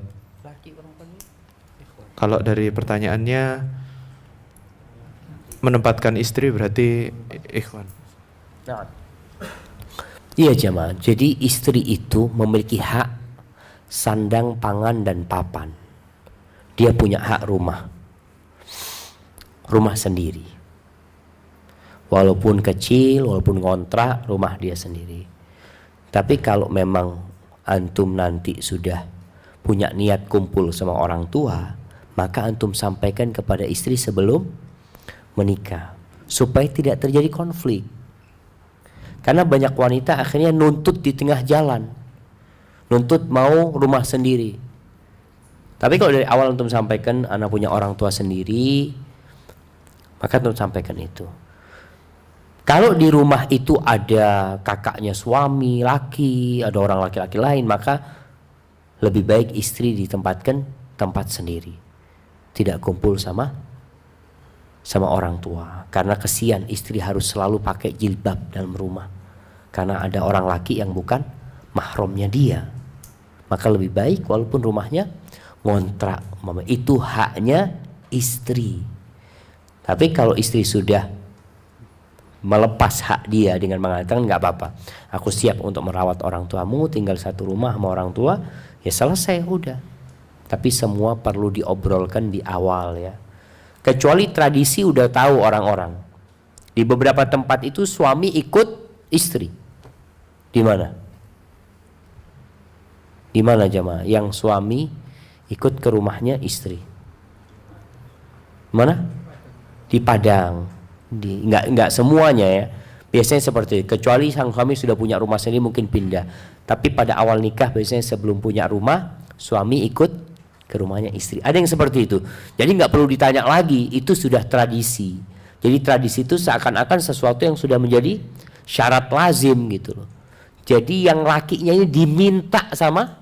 Kalau dari pertanyaannya, menempatkan istri berarti ikhwan. Iya jemaah, jadi istri itu memiliki hak sandang, pangan, dan papan. Dia punya hak rumah sendiri. Walaupun kecil, walaupun ngontrak, rumah dia sendiri. Tapi kalau memang antum nanti sudah punya niat kumpul sama orang tua, maka antum sampaikan kepada istri sebelum menikah, supaya tidak terjadi konflik. Karena banyak wanita akhirnya nuntut di tengah jalan, nuntut mau rumah sendiri. Tapi kalau dari awal antum sampaikan anak punya orang tua sendiri, maka antum sampaikan itu. Kalau di rumah itu ada kakaknya suami laki, ada orang laki-laki lain, maka lebih baik istri ditempatkan tempat sendiri, tidak kumpul sama orang tua. Karena kesian istri harus selalu pakai jilbab dalam rumah, karena ada orang laki yang bukan mahramnya dia. Maka lebih baik walaupun rumahnya ngontrak, itu haknya istri. Tapi kalau istri sudah melepas hak dia dengan mengatakan nggak apa-apa, aku siap untuk merawat orang tuamu, tinggal satu rumah sama orang tua, ya selesai udah. Tapi semua perlu diobrolkan di awal ya. Kecuali tradisi udah tahu orang-orang. Di beberapa tempat itu suami ikut istri. Di mana? Di mana jemaah? Yang suami ikut ke rumahnya istri. Mana? Di Padang. Enggak semuanya ya. Biasanya seperti itu. Kecuali sang suami sudah punya rumah sendiri mungkin pindah. Tapi pada awal nikah biasanya sebelum punya rumah, suami ikut ke rumahnya istri. Ada yang seperti itu. Jadi nggak perlu ditanya lagi, itu sudah tradisi. Jadi tradisi itu seakan-akan sesuatu yang sudah menjadi syarat lazim gitu loh. Jadi yang lakinya ini diminta sama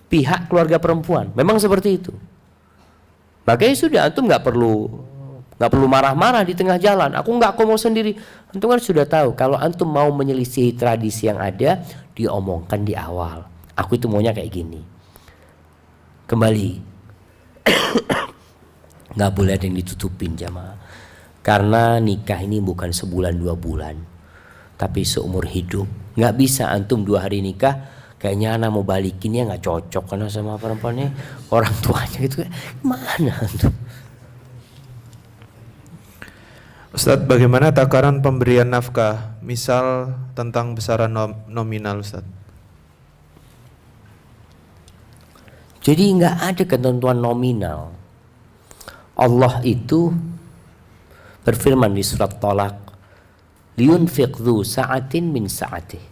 pihak keluarga perempuan. Memang seperti itu. Makanya sudah, antum nggak perlu marah-marah di tengah jalan. Aku mau sendiri. Antum kan sudah tahu kalau antum mau menyelisihi tradisi yang ada, diomongkan di awal. Aku itu maunya kayak gini. Kembali, nggak boleh ada yang ditutupin jamaah. Karena nikah ini bukan sebulan 2 bulan, tapi seumur hidup. Nggak bisa antum 2 hari nikah, kayaknya anak mau balikin ya nggak cocok karena sama perempuannya, orang tuanya gitu. Mana antum? Ustadz, bagaimana takaran pemberian nafkah? Misal tentang besaran nominal, Ustadz. Jadi nggak ada ketentuan nominal. Allah itu berfirman di surat Talaq, liyunfiq dzu sa'atin min sa'atih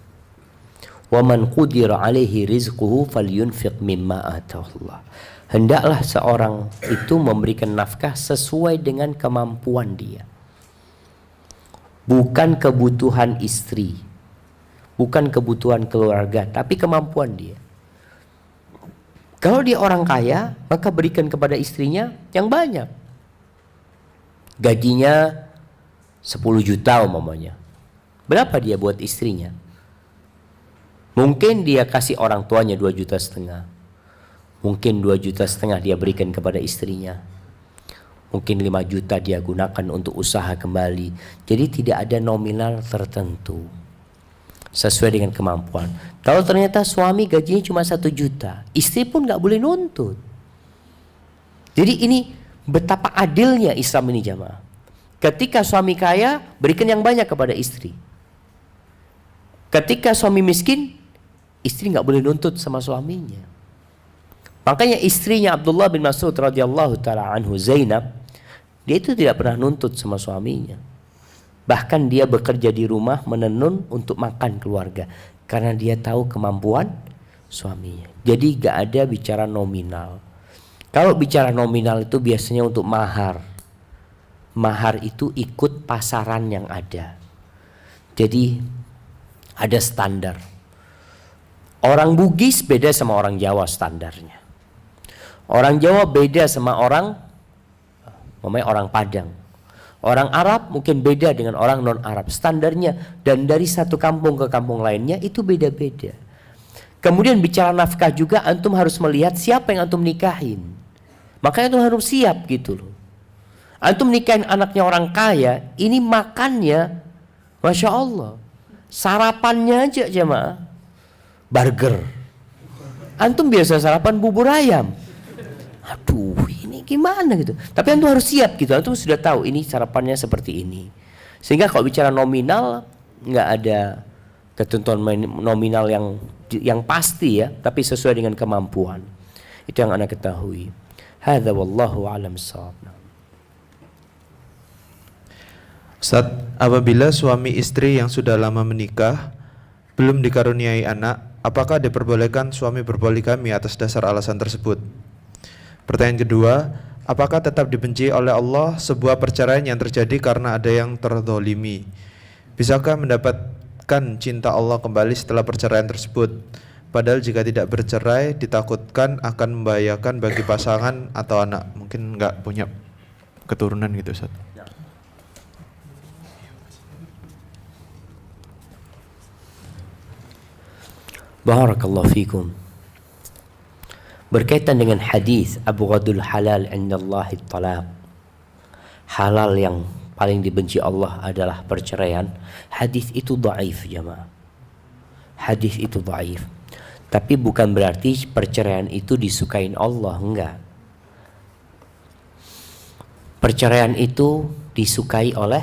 wa man qudira alaihi rizquhu falyunfiq mimma atahullah. Hendaklah seorang itu memberikan nafkah sesuai dengan kemampuan dia. Bukan kebutuhan istri, bukan kebutuhan keluarga, tapi kemampuan dia. Kalau dia orang kaya, maka berikan kepada istrinya yang banyak. Gajinya 10 juta umpamanya. Berapa dia buat istrinya? Mungkin dia kasih orang tuanya 2,5 juta. Mungkin 2,5 juta dia berikan kepada istrinya. Mungkin 5 juta dia gunakan untuk usaha kembali. Jadi tidak ada nominal tertentu, sesuai dengan kemampuan. Kalau ternyata suami gajinya cuma 1 juta, istri pun nggak boleh nuntut. Jadi ini betapa adilnya Islam ini jamaah. Ketika suami kaya, berikan yang banyak kepada istri. Ketika suami miskin, istri nggak boleh nuntut sama suaminya. Makanya istrinya Abdullah bin Mas'ud radhiyallahu taala anhu, Zainab, dia itu tidak pernah nuntut sama suaminya. Bahkan dia bekerja di rumah menenun untuk makan keluarga karena dia tahu kemampuan suaminya. Jadi gak ada bicara nominal. Kalau bicara nominal itu biasanya untuk mahar. Mahar itu ikut pasaran yang ada. Jadi ada standar. Orang Bugis beda sama orang Jawa standarnya. Orang Jawa beda sama orang Padang. Orang Arab mungkin beda dengan orang non-Arab. Standarnya dan dari satu kampung ke kampung lainnya itu beda-beda. Kemudian bicara nafkah juga antum harus melihat siapa yang antum nikahin. Makanya antum harus siap gitu loh. Antum nikahin anaknya orang kaya, ini makannya Masya Allah. Sarapannya aja jemaah burger. Antum biasa sarapan bubur ayam. Aduh, ini gimana gitu. Tapi antum harus siap gitu. Antum sudah tahu ini sarapannya seperti ini. Sehingga kalau bicara nominal nggak ada ketentuan nominal yang pasti ya, tapi sesuai dengan kemampuan. Itu yang anda ketahui. Hadza wallahu a'lam bissawab. Ustaz, apabila suami istri yang sudah lama menikah belum dikaruniai anak, apakah diperbolehkan suami berpoligami atas dasar alasan tersebut? Pertanyaan kedua, apakah tetap dibenci oleh Allah sebuah perceraian yang terjadi karena ada yang terzolimi? Bisakah mendapatkan cinta Allah kembali setelah perceraian tersebut? Padahal jika tidak bercerai ditakutkan akan membahayakan bagi pasangan atau anak. Mungkin nggak punya keturunan gitu, Ustaz. Barakallahu fikum. Berkaitan dengan hadis abghadul halal indallahi talaq. Halal yang paling dibenci Allah adalah perceraian. Hadis itu dhaif jemaah. Hadis itu dhaif. Tapi bukan berarti perceraian itu disukain Allah, enggak. Perceraian itu disukai oleh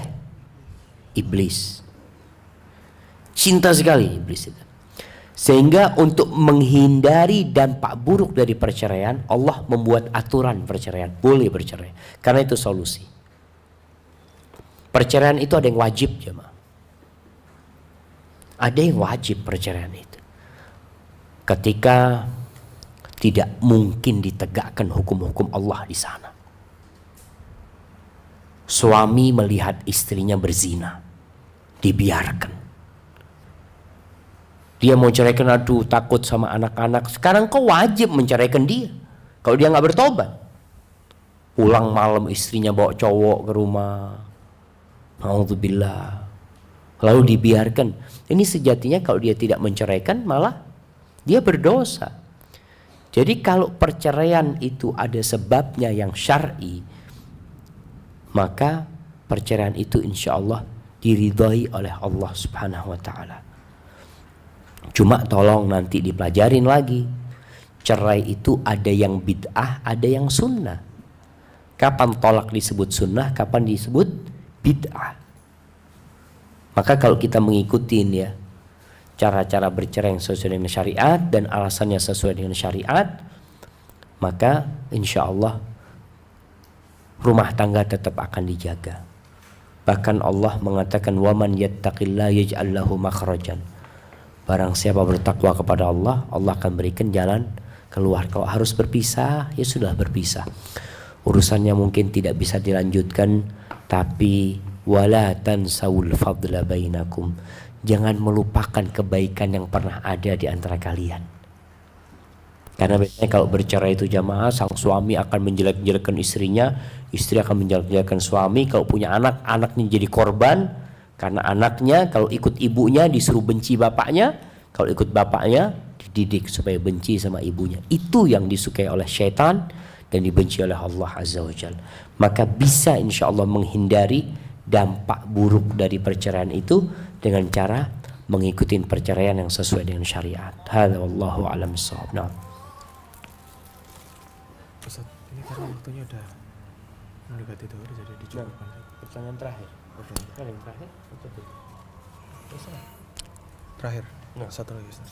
iblis. Cinta sekali iblis itu. Sehingga untuk menghindari dampak buruk dari perceraian, Allah membuat aturan perceraian. Boleh bercerai. Karena itu solusi. Perceraian itu ada yang wajib jemaah. Ada yang wajib perceraian itu. Ketika tidak mungkin ditegakkan hukum-hukum Allah di sana. Suami melihat istrinya berzina, dibiarkan. Dia mau ceraikan, aduh takut sama anak-anak. Sekarang kau wajib menceraikan dia kalau dia nggak bertobat. Pulang malam istrinya bawa cowok ke rumah, Alhamdulillah, lalu dibiarkan. Ini sejatinya kalau dia tidak menceraikan malah dia berdosa. Jadi kalau perceraian itu ada sebabnya yang syar'i, maka perceraian itu insya Allah diridhai oleh Allah Subhanahu wa ta'ala. Cuma tolong nanti dipelajarin lagi, cerai itu ada yang bid'ah, ada yang sunnah. Kapan tolak disebut sunnah, kapan disebut bid'ah. Maka kalau kita mengikuti ya cara-cara bercerai yang sesuai dengan syariat dan alasannya sesuai dengan syariat, maka insya Allah rumah tangga tetap akan dijaga. Bahkan Allah mengatakan, waman yattaqillah yaj'al lahu makhrajan. Barang siapa bertakwa kepada Allah, Allah akan berikan jalan keluar. Kalau harus berpisah, ya sudah berpisah. Urusannya mungkin tidak bisa dilanjutkan, tapi wala tansawul fadla bainakum. Jangan melupakan kebaikan yang pernah ada di antara kalian. Karena biasanya kalau bercerai itu jamaah, sang suami akan menjelek-jelekan istrinya, istri akan menjelek-jelekan suami. Kalau punya anak, anaknya jadi korban. Karena anaknya kalau ikut ibunya disuruh benci bapaknya, kalau ikut bapaknya dididik supaya benci sama ibunya. Itu yang disukai oleh syaitan dan dibenci oleh Allah Azza wa Jalla. Maka bisa insya Allah menghindari dampak buruk dari perceraian itu dengan cara mengikuti perceraian yang sesuai dengan syariat. Hadza wallahu a'lam bissawab. Nah. Ustaz, ini karena waktunya udah mendekati zuhur, jadi dicukupkan. Pertanyaan terakhir. Paling terakhir. Terakhir. Satu lagi Ustaz.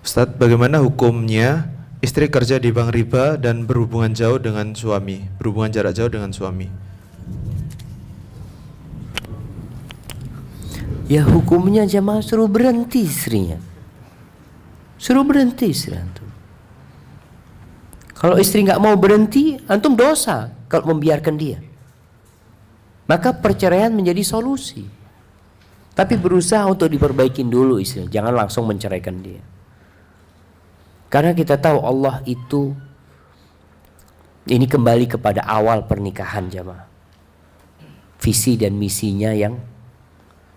Ustaz, bagaimana hukumnya istri kerja di bank riba dan berhubungan jauh dengan suami, berhubungan jarak jauh dengan suami? Ya hukumnya jamaah suruh berhenti istrinya. Suruh berhenti istri antum. Kalau istri nggak mau berhenti, antum dosa kalau membiarkan dia. Maka perceraian menjadi solusi. Tapi berusaha untuk diperbaikin dulu istrinya, jangan langsung menceraikan dia. Karena kita tahu Allah itu, ini kembali kepada awal pernikahan jamaah. Visi dan misinya yang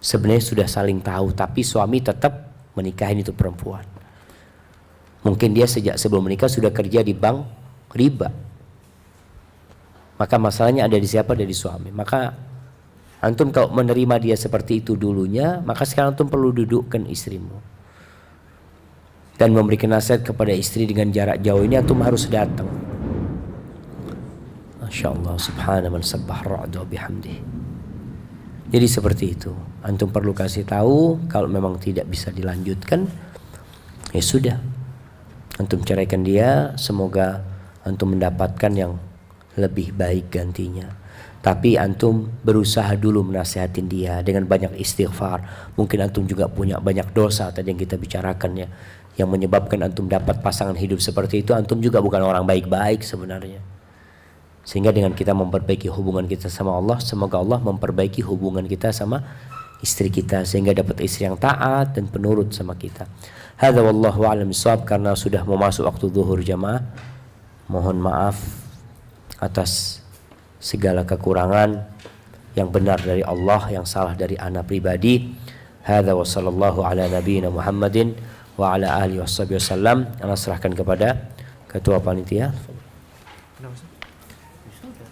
sebenarnya sudah saling tahu, tapi suami tetap menikahin itu perempuan. Mungkin dia sejak sebelum menikah sudah kerja di bank riba. Maka masalahnya ada di siapa? Ada di suami. Maka antum kalau menerima dia seperti itu dulunya, maka sekarang antum perlu dudukkan istrimu dan memberikan nasihat kepada istri dengan jarak jauh ini. Antum harus datang. Masya Allah, subhana man sabbah ra'du bihamdih. Jadi seperti itu. Antum perlu kasih tahu, kalau memang tidak bisa dilanjutkan, ya sudah, antum ceraikan dia. Semoga antum mendapatkan yang lebih baik gantinya. Tapi antum berusaha dulu menasihatin dia dengan banyak istighfar. Mungkin antum juga punya banyak dosa tadi yang kita bicarakan ya, yang menyebabkan antum dapat pasangan hidup seperti itu. Antum juga bukan orang baik-baik sebenarnya. Sehingga dengan kita memperbaiki hubungan kita sama Allah, semoga Allah memperbaiki hubungan kita sama istri kita, sehingga dapat istri yang taat dan penurut sama kita. Hadza wallahu a'lam bissawab. Karena sudah mau masuk waktu zuhur jamaah, mohon maaf atas segala kekurangan. Yang benar dari Allah, yang salah dari ana pribadi. Hadza wa sallallahu ala nabiyyina Muhammadin wa ala alihi wasallam. Ana serahkan kepada ketua panitia.